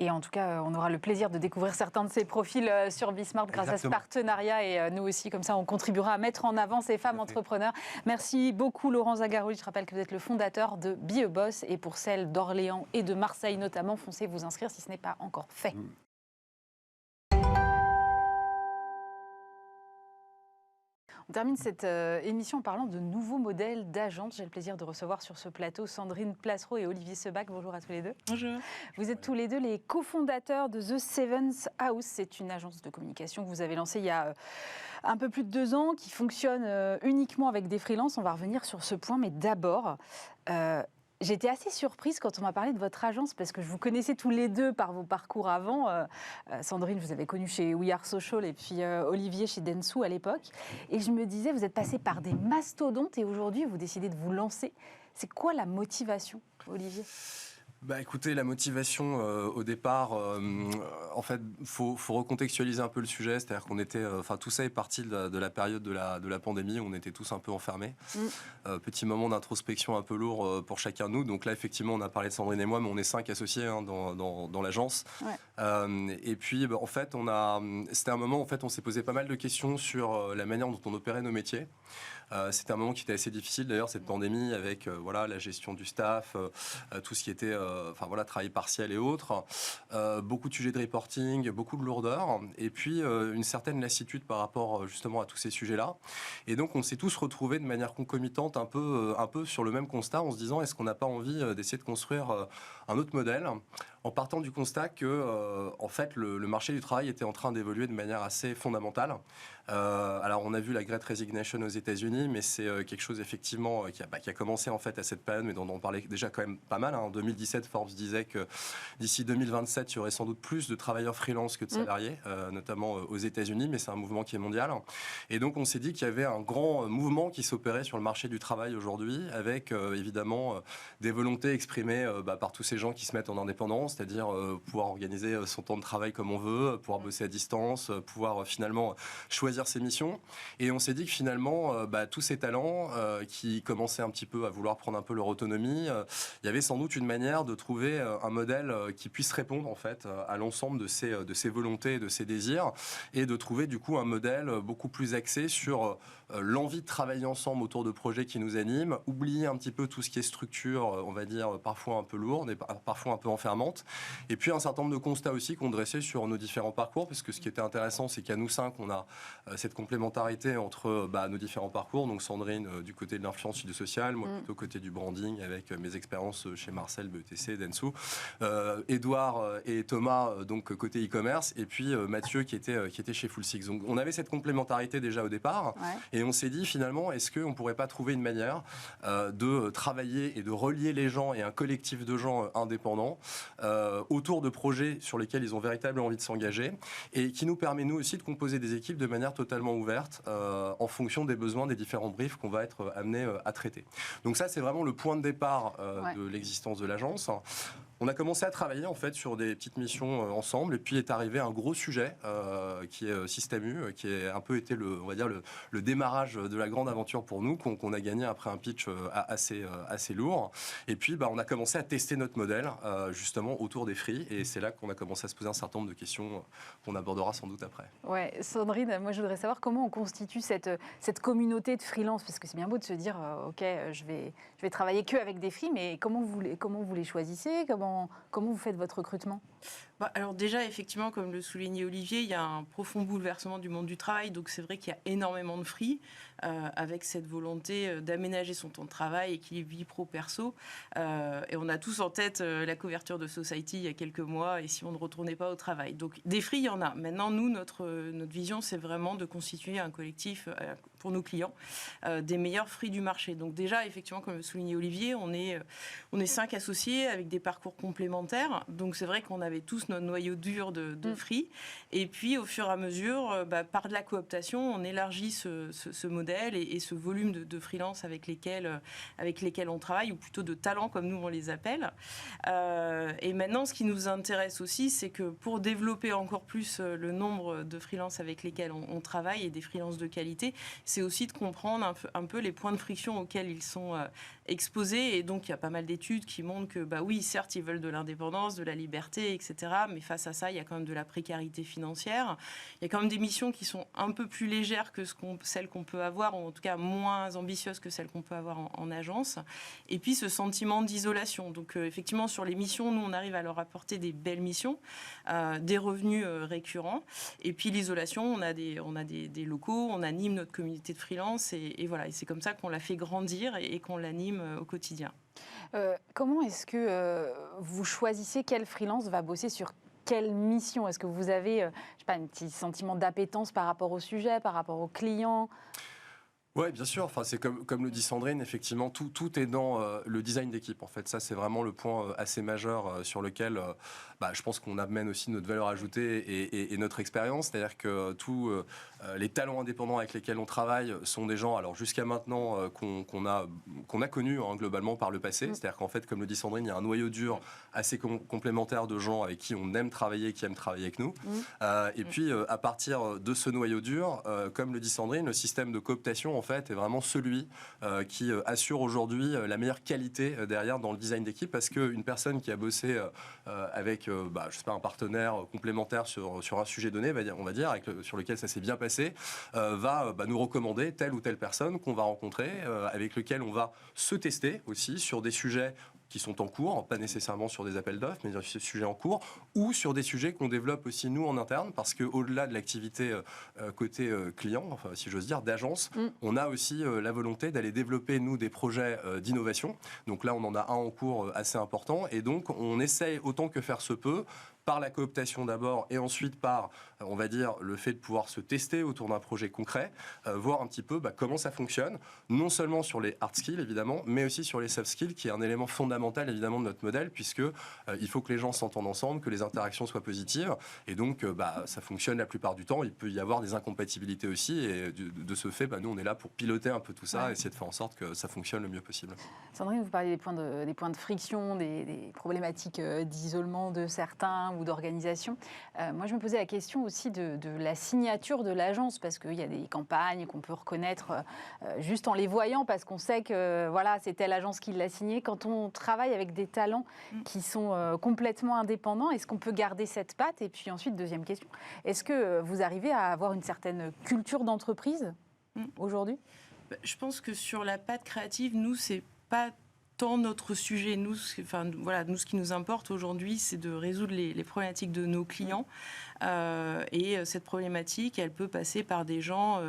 Et en tout cas, on aura le plaisir de découvrir certains de ces profils sur Bismart grâce à ce partenariat. Et nous aussi, comme ça, on contribuera à mettre en avant ces femmes entrepreneurs. Merci beaucoup, Laurent Zagaroli. Je rappelle que vous êtes le fondateur de Be a Boss. Et pour celles d'Orléans et de Marseille notamment, foncez vous inscrire si ce n'est pas encore fait. On termine cette émission en parlant de nouveaux modèles d'agences. J'ai le plaisir de recevoir sur ce plateau Sandrine Placereau et Olivier Sebac. Bonjour à tous les deux. Bonjour. Vous êtes tous les deux les cofondateurs de The Seventh House. C'est une agence de communication que vous avez lancée il y a un peu plus de 2 ans, qui fonctionne uniquement avec des freelances. On va revenir sur ce point, mais d'abord... J'étais assez surprise quand on m'a parlé de votre agence, parce que je vous connaissais tous les deux par vos parcours avant. Sandrine, vous avez connu chez We Are Social et puis Olivier chez Dentsu à l'époque. Et je me disais, vous êtes passé par des mastodontes et aujourd'hui, vous décidez de vous lancer. C'est quoi la motivation, Olivier ? Écoutez, la motivation au départ, en fait, faut recontextualiser un peu le sujet. C'est-à-dire qu'on était, tout ça est parti de la période de la pandémie où on était tous un peu enfermés. Petit moment d'introspection un peu lourd pour chacun de nous. Donc là, effectivement, on a parlé de Sandrine et moi, mais on est 5 associés dans l'agence. Ouais. Et puis, en fait, c'était un moment, en fait, on s'est posé pas mal de questions sur la manière dont on opérait nos métiers. C'était un moment qui était assez difficile d'ailleurs, cette pandémie, avec la gestion du staff, tout ce qui était travail partiel et autres, beaucoup de sujets de reporting, beaucoup de lourdeur, et puis une certaine lassitude par rapport justement à tous ces sujets-là. Et donc on s'est tous retrouvés de manière concomitante un peu sur le même constat, en se disant est-ce qu'on n'a pas envie d'essayer de construire un autre modèle, en partant du constat que en fait le marché du travail était en train d'évoluer de manière assez fondamentale. Alors on a vu la Great Resignation aux États-Unis, mais c'est quelque chose effectivement qui a commencé en fait à cette période, mais dont on parlait déjà quand même pas mal. En 2017, Forbes disait que d'ici 2027, il y aurait sans doute plus de travailleurs freelance que de salariés, notamment aux États-Unis, mais c'est un mouvement qui est mondial. Et donc on s'est dit qu'il y avait un grand mouvement qui s'opérait sur le marché du travail aujourd'hui, avec évidemment des volontés exprimées par tous ces gens qui se mettent en indépendance, c'est-à-dire pouvoir organiser son temps de travail comme on veut, pouvoir bosser à distance, pouvoir finalement choisir ses missions. Et on s'est dit que finalement, tous ces talents qui commençaient un petit peu à vouloir prendre un peu leur autonomie, il y avait sans doute une manière de trouver un modèle qui puisse répondre en fait à l'ensemble de ces volontés et de ces désirs, et de trouver du coup un modèle beaucoup plus axé sur l'envie de travailler ensemble autour de projets qui nous animent, oublier un petit peu tout ce qui est structure, on va dire parfois un peu lourde et parfois un peu enfermante, et puis un certain nombre de constats aussi qu'on dressait sur nos différents parcours, parce que ce qui était intéressant, c'est qu'à nous 5, on a cette complémentarité entre nos différents parcours, donc Sandrine du côté de l'influence et du social, moi plutôt côté du branding avec mes expériences chez Marcel, BETC, Dentsu, Édouard et Thomas donc côté e-commerce, et puis Mathieu qui était chez Full Six. Donc on avait cette complémentarité déjà au départ, et on s'est dit finalement, est-ce qu'on ne pourrait pas trouver une manière de travailler et de relier les gens et un collectif de gens indépendants autour de projets sur lesquels ils ont véritablement envie de s'engager, et qui nous permet nous aussi de composer des équipes de manière totalement ouverte en fonction des besoins des différents briefs qu'on va être amené à traiter. Donc ça, c'est vraiment le point de départ de l'existence de l'agence. On a commencé à travailler en fait sur des petites missions ensemble, et puis est arrivé un gros sujet qui est Système-U, qui a un peu été on va dire le démarrage de la grande aventure pour nous, qu'on a gagné après un pitch assez lourd. Et puis on a commencé à tester notre modèle justement autour des free, et c'est là qu'on a commencé à se poser un certain nombre de questions qu'on abordera sans doute après. Ouais, Sandrine, moi je voudrais savoir comment on constitue cette communauté de freelance, parce que c'est bien beau de se dire ok, je vais travailler que avec des free, mais comment vous les choisissez, comment vous faites votre recrutement? Alors déjà, effectivement, comme le soulignait Olivier, il y a un profond bouleversement du monde du travail. Donc c'est vrai qu'il y a énormément de free, avec cette volonté d'aménager son temps de travail, équilibre vie pro-perso. Et on a tous en tête la couverture de Society il y a quelques mois, et si on ne retournait pas au travail. Donc des free, il y en a. Maintenant, nous, notre vision, c'est vraiment de constituer un collectif pour nos clients, des meilleurs free du marché. Donc déjà, effectivement, comme le soulignait Olivier, on est 5 associés avec des parcours complémentaires. Donc c'est vrai qu'on avait tous notre noyau dur de free. Et puis, au fur et à mesure, par de la cooptation, on élargit ce modèle et ce volume de freelance avec lesquels on travaille, ou plutôt de talents, comme nous, on les appelle. Et maintenant, ce qui nous intéresse aussi, c'est que pour développer encore plus le nombre de freelance avec lesquels on travaille, et des freelances de qualité, c'est aussi de comprendre un peu les points de friction auxquels ils sont exposés. Et donc, il y a pas mal d'études qui montrent que, oui, certes, ils veulent de l'indépendance, de la liberté, etc. Mais face à ça, il y a quand même de la précarité financière. Il y a quand même des missions qui sont un peu plus légères que celles qu'on peut avoir, ou en tout cas moins ambitieuses que celles qu'on peut avoir en agence. Et puis ce sentiment d'isolation. Donc effectivement, sur les missions, nous, on arrive à leur apporter des belles missions, des revenus récurrents. Et puis l'isolation, on a des locaux, on anime notre communauté de freelance, et voilà. Et c'est comme ça qu'on la fait grandir et qu'on l'anime au quotidien. Comment est-ce que vous choisissez quel freelance va bosser sur quelle mission? Est-ce que vous avez un petit sentiment d'appétence par rapport au sujet, par rapport aux clients? Oui, bien sûr. Enfin, c'est comme le dit Sandrine, effectivement, tout est dans le design d'équipe. En fait, ça, c'est vraiment le point assez majeur sur lequel je pense qu'on amène aussi notre valeur ajoutée et notre expérience. C'est-à-dire que tous les talents indépendants avec lesquels on travaille sont des gens, alors jusqu'à maintenant, qu'on a connus globalement par le passé. C'est-à-dire qu'en fait, comme le dit Sandrine, il y a un noyau dur assez complémentaire de gens avec qui on aime travailler, qui aiment travailler avec nous. Et puis, à partir de ce noyau dur, comme le dit Sandrine, le système de cooptation, en fait, est vraiment celui qui assure aujourd'hui la meilleure qualité derrière dans le design d'équipe, parce qu'une personne qui a bossé avec je sais pas, un partenaire complémentaire sur un sujet donné, on va dire sur lequel ça s'est bien passé, va nous recommander telle ou telle personne qu'on va rencontrer, avec lequel on va se tester aussi sur des sujets qui sont en cours, pas nécessairement sur des appels d'offres, mais sur des sujets en cours, ou sur des sujets qu'on développe aussi nous en interne, parce qu'au-delà de l'activité côté client, enfin, si j'ose dire, d'agence, on a aussi la volonté d'aller développer, nous, des projets d'innovation. Donc là, on en a un en cours assez important, et donc on essaye autant que faire se peut, par la cooptation d'abord et ensuite par, on va dire, le fait de pouvoir se tester autour d'un projet concret, voir un petit peu comment ça fonctionne, non seulement sur les hard skills évidemment, mais aussi sur les soft skills, qui est un élément fondamental évidemment de notre modèle, puisque il faut que les gens s'entendent ensemble, que les interactions soient positives, et donc ça fonctionne la plupart du temps. Il peut y avoir des incompatibilités aussi, et de ce fait, nous on est là pour piloter un peu tout ça, et essayer de faire en sorte que ça fonctionne le mieux possible. Sandrine, vous parliez des points de friction, des problématiques d'isolement de certains ou d'organisation. Moi, je me posais la question aussi de la signature de l'agence, parce qu'il y a des campagnes qu'on peut reconnaître juste en les voyant, parce qu'on sait que voilà, c'est telle agence qui l'a signé. Quand on travaille avec des talents qui sont complètement indépendants, est-ce qu'on peut garder cette patte? Et puis ensuite, deuxième question, est-ce que vous arrivez à avoir une certaine culture d'entreprise aujourd'hui? Je pense que sur la patte créative, nous, c'est pas tant notre sujet. Nous, ce qui nous importe aujourd'hui, c'est de résoudre les problématiques de nos clients. Et cette problématique, elle peut passer par des gens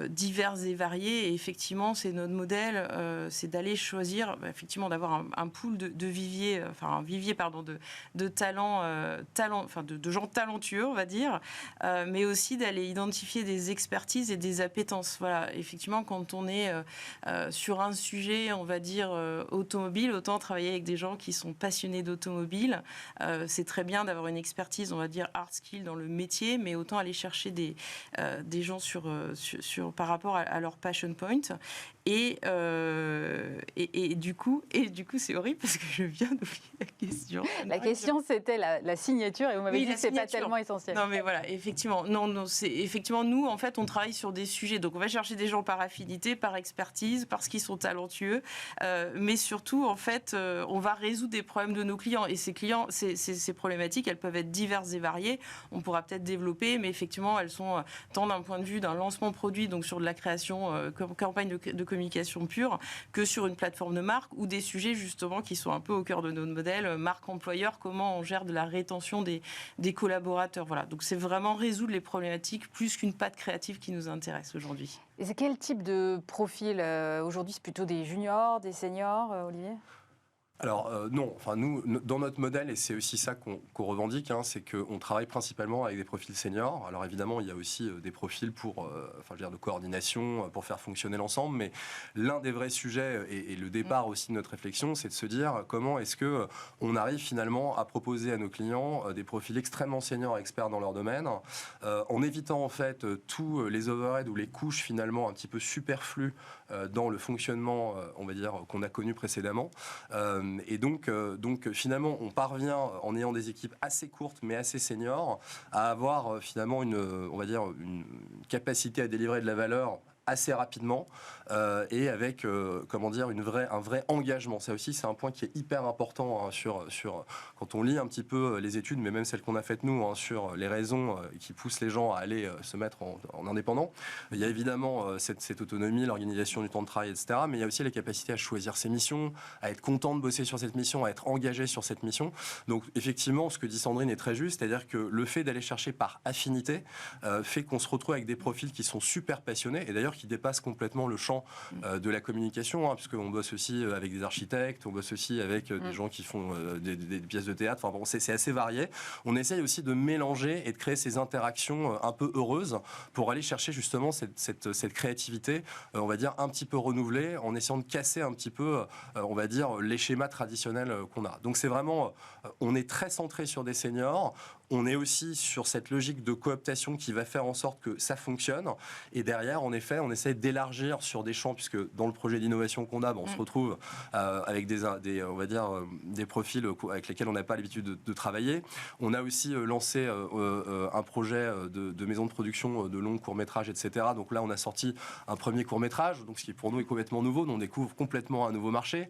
divers et variés. Et effectivement, c'est notre modèle, c'est d'aller choisir, effectivement, d'avoir un pool de vivier, un vivier, de talents, de gens talentueux, on va dire, mais aussi d'aller identifier des expertises et des appétences. Voilà, effectivement, quand on est sur un sujet, on va dire automobile, autant travailler avec des gens qui sont passionnés d'automobile. C'est très bien d'avoir une expertise, on va dire hard skill dans le métier, mais autant aller chercher des gens par rapport à leur passion point. Et du coup, c'est horrible parce que je viens d'oublier la question. La question, c'était la signature, et vous m'avez dit que c'est pas tellement essentiel. Non, mais voilà, effectivement, nous, en fait, on travaille sur des sujets. Donc, on va chercher des gens par affinité, par expertise, parce qu'ils sont talentueux, mais surtout, en fait, on va résoudre des problèmes de nos clients. Et ces clients, ces problématiques, elles peuvent être diverses et variées. On pourra peut-être développer, mais effectivement, elles sont tant d'un point de vue d'un lancement produit, donc sur de la création, campagne de communication pure, que sur une plateforme de marque, ou des sujets justement qui sont un peu au cœur de notre modèle, marque employeur, comment on gère de la rétention des collaborateurs. Voilà, donc c'est vraiment résoudre les problématiques plus qu'une patte créative qui nous intéresse aujourd'hui. Et c'est quel type de profil aujourd'hui? C'est plutôt des juniors, des seniors, Olivier? Alors non, nous, dans notre modèle, et c'est aussi ça qu'on revendique, c'est qu'on travaille principalement avec des profils seniors. Alors évidemment, il y a aussi des profils de coordination, pour faire fonctionner l'ensemble, mais l'un des vrais sujets, et le départ aussi de notre réflexion, c'est de se dire comment est-ce qu'on arrive finalement à proposer à nos clients des profils extrêmement seniors, experts dans leur domaine, en évitant en fait tous les overheads ou les couches finalement un petit peu superflues dans le fonctionnement, on va dire, qu'on a connu précédemment. Et donc finalement, on parvient, en ayant des équipes assez courtes mais assez seniors, à avoir finalement une capacité à délivrer de la valeur assez rapidement et avec un vrai engagement. Ça aussi, c'est un point qui est hyper important sur quand on lit un petit peu les études, mais même celles qu'on a faites nous, sur les raisons qui poussent les gens à aller se mettre en indépendant. Il y a évidemment cette autonomie, l'organisation du temps de travail, etc. Mais il y a aussi la capacité à choisir ses missions, à être content de bosser sur cette mission, à être engagé sur cette mission. Donc effectivement, ce que dit Sandrine est très juste, c'est-à-dire que le fait d'aller chercher par affinité fait qu'on se retrouve avec des profils qui sont super passionnés, et d'ailleurs qui dépassent complètement le champ de la communication, puisqu'on bosse aussi avec des architectes, on bosse aussi avec des gens qui font des pièces de théâtre, c'est assez varié. On essaye aussi de mélanger et de créer ces interactions un peu heureuses pour aller chercher justement cette créativité, on va dire, un petit peu renouvelée, en essayant de casser un petit peu, on va dire, les schémas traditionnels qu'on a. Donc c'est vraiment, on est très centré sur des seniors, on est aussi sur cette logique de cooptation qui va faire en sorte que ça fonctionne, et derrière, en effet, on essaie d'élargir sur des champs, puisque dans le projet d'innovation qu'on a, on se retrouve avec des profils avec lesquels on n'a pas l'habitude de travailler. On a aussi lancé un projet de maison de production de longs courts-métrages, etc. Donc là, on a sorti un premier court-métrage, donc ce qui pour nous est complètement nouveau, on découvre complètement un nouveau marché.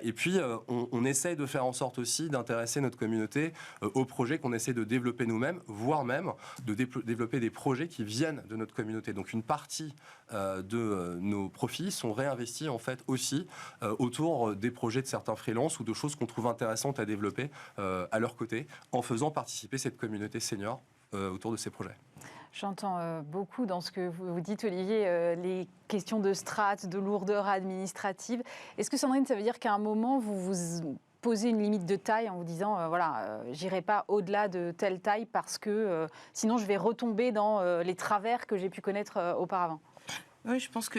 Et puis, on essaye de faire en sorte aussi d'intéresser notre communauté aux projets qu'on essaie de développer nous-mêmes, voire même de développer des projets qui viennent de notre communauté. Donc une partie de nos profits sont réinvestis en fait aussi autour des projets de certains freelances ou de choses qu'on trouve intéressantes à développer à leur côté, en faisant participer cette communauté senior autour de ces projets. J'entends beaucoup dans ce que vous dites, Olivier, les questions de strates, de lourdeur administrative. Est-ce que, Sandrine, ça veut dire qu'à un moment, vous poser une limite de taille en vous disant, j'irai pas au-delà de telle taille parce que sinon je vais retomber dans les travers que j'ai pu connaître auparavant. Oui, je pense que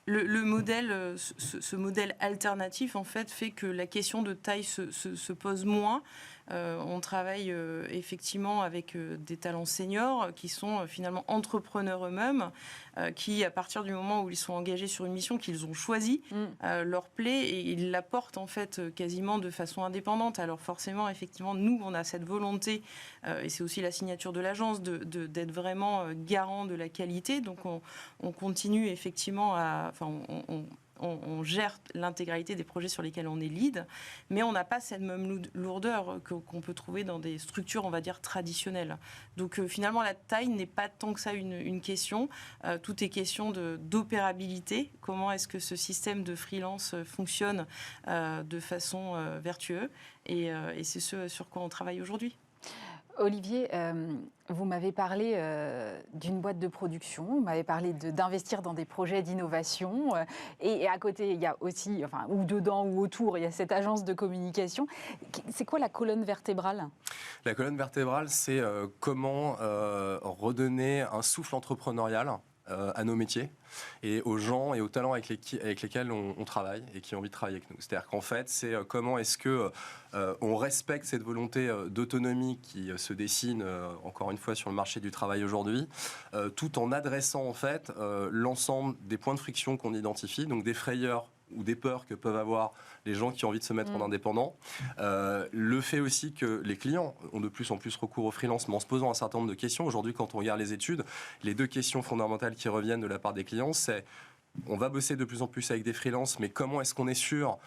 le modèle, ce modèle alternatif, en fait que la question de taille se pose moins. On travaille effectivement avec des talents seniors qui sont finalement entrepreneurs eux-mêmes, qui, à partir du moment où ils sont engagés sur une mission qu'ils ont choisie, leur plaît et ils la portent en fait quasiment de façon indépendante. Alors forcément, effectivement, nous, on a cette volonté, et c'est aussi la signature de l'agence, d'être vraiment garant de la qualité. Donc on continue effectivement on gère l'intégralité des projets sur lesquels on est lead, mais on n'a pas cette même lourdeur qu'on peut trouver dans des structures, on va dire, traditionnelles. Donc finalement, la taille n'est pas tant que ça une question. Tout est question d'opérabilité. Comment est-ce que ce système de freelance fonctionne de façon vertueuse, et c'est ce sur quoi on travaille aujourd'hui. Olivier, vous m'avez parlé d'une boîte de production, vous m'avez parlé d'investir dans des projets d'innovation, et à côté, il y a aussi, ou dedans ou autour, il y a cette agence de communication. C'est quoi la colonne vertébrale ? La colonne vertébrale, c'est comment redonner un souffle entrepreneurial à nos métiers et aux gens et aux talents avec lesquels on travaille et qui ont envie de travailler avec nous. C'est-à-dire qu'en fait, c'est comment est-ce que on respecte cette volonté d'autonomie qui se dessine encore une fois sur le marché du travail aujourd'hui, tout en adressant en fait l'ensemble des points de friction qu'on identifie, donc des frayeurs ou des peurs que peuvent avoir les gens qui ont envie de se mettre en indépendant. Le fait aussi que les clients ont de plus en plus recours au freelance, mais en se posant un certain nombre de questions. Aujourd'hui, quand on regarde les études, les 2 questions fondamentales qui reviennent de la part des clients, c'est on va bosser de plus en plus avec des freelances, mais comment est-ce qu'on est sûr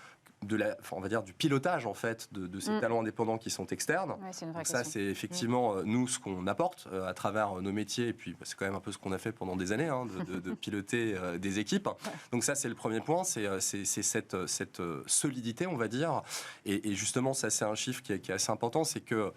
on va dire du pilotage en fait de ces talents indépendants qui sont externes. Ouais, c'est une vraie Donc ça, c'est effectivement nous ce qu'on apporte à travers nos métiers, et puis c'est quand même un peu ce qu'on a fait pendant des années, de piloter des équipes. Donc ça, c'est le premier point, c'est cette solidité, on va dire, et justement ça, c'est un chiffre qui est assez important, c'est que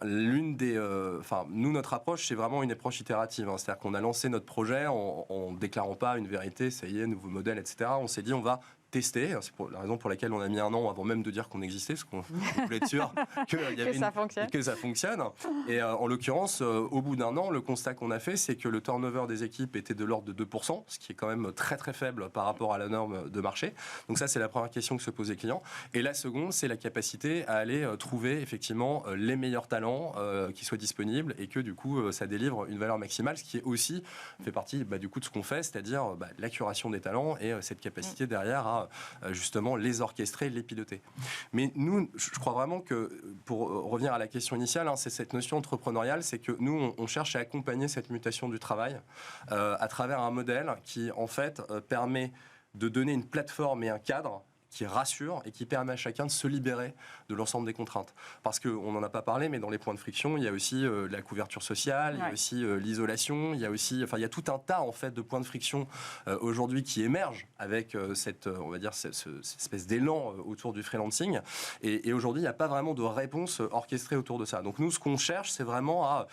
nous, notre approche, c'est vraiment une approche itérative, c'est-à-dire qu'on a lancé notre projet en déclarant pas une vérité, ça y est, nouveau modèle, etc. On s'est dit, on va tester. C'est la raison pour laquelle on a mis 1 an avant même de dire qu'on existait, parce qu'on voulait être sûr que ça fonctionne. Et en l'occurrence, au bout d'1 an, le constat qu'on a fait, c'est que le turnover des équipes était de l'ordre de 2%, ce qui est quand même très très faible par rapport à la norme de marché. Donc ça, c'est la première question que se posent les clients. Et la seconde, c'est la capacité à aller trouver effectivement les meilleurs talents qui soient disponibles, et que du coup, ça délivre une valeur maximale, ce qui est aussi fait partie du coup de ce qu'on fait, c'est-à-dire la curation des talents et cette capacité derrière à justement les orchestrer, les piloter. Mais nous, je crois vraiment que, pour revenir à la question initiale, c'est cette notion entrepreneuriale, c'est que nous, on cherche à accompagner cette mutation du travail à travers un modèle qui, en fait, permet de donner une plateforme et un cadre qui rassure et qui permet à chacun de se libérer de l'ensemble des contraintes. Parce qu'on n'en a pas parlé, mais dans les points de friction, il y a aussi la couverture sociale, il y a aussi l'isolation, il y a tout un tas en fait de points de friction aujourd'hui qui émergent avec cette espèce d'élan autour du freelancing. Et aujourd'hui, il n'y a pas vraiment de réponse orchestrée autour de ça. Donc nous, ce qu'on cherche, c'est vraiment à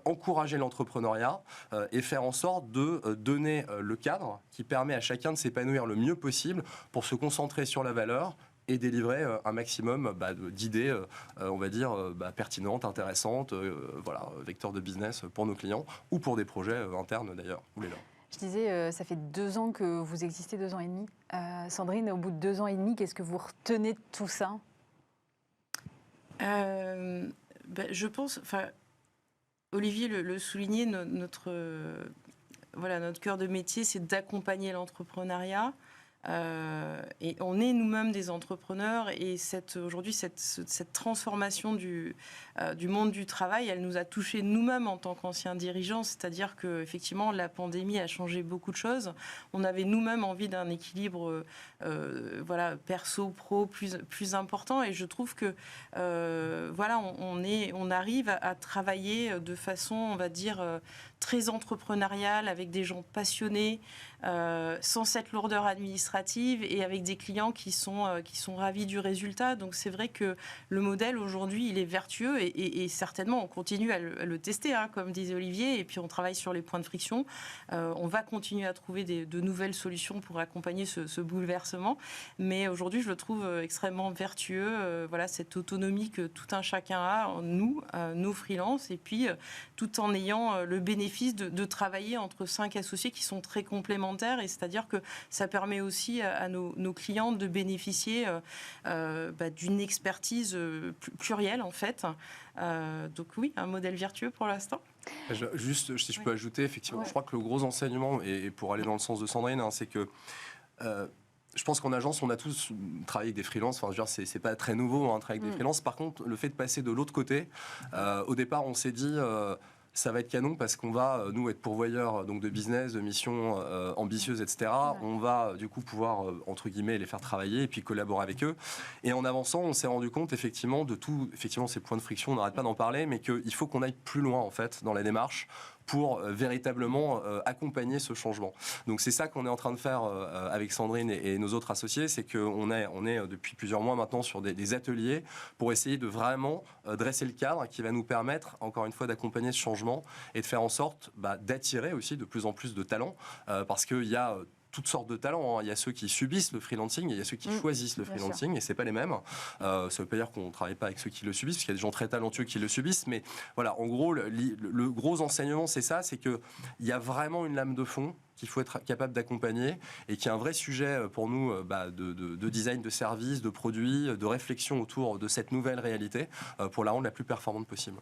encourager l'entrepreneuriat et faire en sorte de donner le cadre qui permet à chacun de s'épanouir le mieux possible pour se concentrer sur la valeur et délivrer un maximum d'idées, on va dire, pertinentes, intéressantes, vecteurs de business pour nos clients ou pour des projets internes d'ailleurs, ou les leurs. Je disais, ça fait 2 ans que vous existez, 2 ans et demi. Sandrine, au bout de 2 ans et demi, qu'est-ce que vous retenez de tout ça ? Je pense, Olivier le soulignait, notre cœur de métier, c'est d'accompagner l'entrepreneuriat. Et on est nous-mêmes des entrepreneurs, et aujourd'hui cette transformation du monde du travail, elle nous a touchés nous-mêmes en tant qu'anciens dirigeants, c'est-à-dire que effectivement la pandémie a changé beaucoup de choses. On avait nous-mêmes envie d'un équilibre perso pro plus important, et je trouve que on arrive à travailler de façon, on va dire, très entrepreneurial, avec des gens passionnés, sans cette lourdeur administrative et avec des clients qui sont ravis du résultat. Donc c'est vrai que le modèle aujourd'hui, il est vertueux et certainement on continue à le tester, hein, comme disait Olivier, et puis on travaille sur les points de friction. On va continuer à trouver de nouvelles solutions pour accompagner ce bouleversement. Mais aujourd'hui, je le trouve extrêmement vertueux, voilà, cette autonomie que tout un chacun a, nous, nos freelances, et puis tout en ayant le bénéfice de travailler entre 5 associés qui sont très complémentaires, et c'est-à-dire que ça permet aussi à nos clients de bénéficier d'une expertise plurielle, en fait. Donc oui, un modèle vertueux pour l'instant. Juste, si je peux ajouter, effectivement, je crois que le gros enseignement, et pour aller dans le sens de Sandrine, hein, c'est que je pense qu'en agence, on a tous travaillé avec des freelances. Enfin, je veux dire, c'est pas très nouveau, hein, travailler avec des freelances. Par contre, le fait de passer de l'autre côté, au départ, on s'est dit... ça va être canon parce qu'on va, nous, être pourvoyeurs donc, de business, de missions ambitieuses, etc. On va, du coup, pouvoir, entre guillemets, les faire travailler et puis collaborer avec eux. Et en avançant, on s'est rendu compte, effectivement, de tout, effectivement, ces points de friction, on n'arrête pas d'en parler, mais qu'il faut qu'on aille plus loin, en fait, dans la démarche pour véritablement accompagner ce changement. Donc c'est ça qu'on est en train de faire avec Sandrine et nos autres associés, c'est qu'on est depuis plusieurs mois maintenant sur des ateliers pour essayer de vraiment dresser le cadre qui va nous permettre, encore une fois, d'accompagner ce changement et de faire en sorte d'attirer aussi de plus en plus de talents, parce qu'il y a toutes sortes de talents, hein. Il y a ceux qui subissent le freelancing et il y a ceux qui choisissent le freelancing, et c'est pas les mêmes. Ça veut pas dire qu'on travaille pas avec ceux qui le subissent, parce qu'il y a des gens très talentueux qui le subissent, mais voilà, en gros, le gros enseignement, c'est ça, c'est que il y a vraiment une lame de fond qu'il faut être capable d'accompagner et qui est un vrai sujet pour nous de design de services, de produits, de réflexion autour de cette nouvelle réalité pour la rendre la plus performante possible.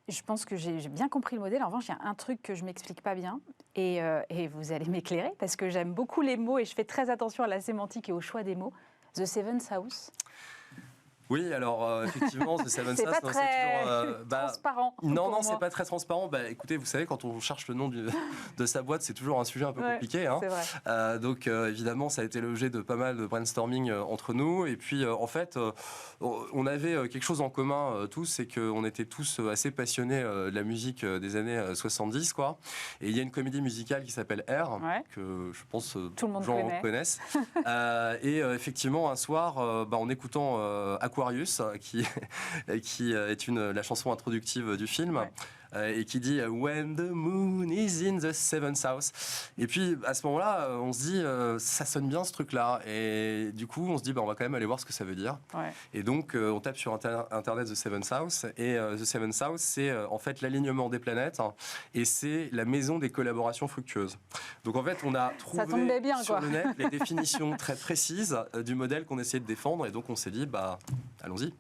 Je pense que j'ai bien compris le modèle. En revanche, il y a un truc que je ne m'explique pas bien et vous allez m'éclairer parce que j'aime beaucoup les mots et je fais très attention à la sémantique et au choix des mots. The Seventh House. Oui, alors effectivement, The Seventh House, c'est pas très transparent. Non, c'est pas très transparent. Écoutez, vous savez, quand on cherche le nom de sa boîte, c'est toujours un sujet un peu compliqué. Hein. C'est vrai. Donc évidemment, ça a été l'objet de pas mal de brainstorming entre nous. Et puis en fait, on avait quelque chose en commun tous, c'est qu'on était tous assez passionnés de la musique des années 70, quoi. Et il y a une comédie musicale qui s'appelle R, que je pense tout le monde gens connaissent. Et effectivement, un soir, en écoutant Aquarius, qui est la chanson introductive du film, et qui dit When the moon is in the seventh house. Et puis à ce moment-là, on se dit ça sonne bien ce truc-là. Et du coup, on se dit on va quand même aller voir ce que ça veut dire. Et donc on tape sur internet The Seventh House. Et The Seventh House, c'est en fait l'alignement des planètes, hein, et c'est la maison des collaborations fructueuses. Donc en fait, on a trouvé bien, sur le net les définitions très précises du modèle qu'on essayait de défendre. Et donc on s'est dit allons-y.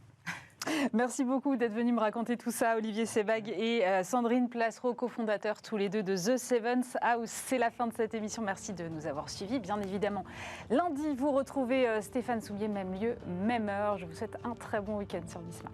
Merci beaucoup d'être venu me raconter tout ça, Olivier Sebag et Sandrine Plassereau, cofondateurs tous les deux de The Seventh House. C'est la fin de cette émission. Merci de nous avoir suivis. Bien évidemment, lundi, vous retrouvez Stéphane Soumier, même lieu, même heure. Je vous souhaite un très bon week-end sur Bismart.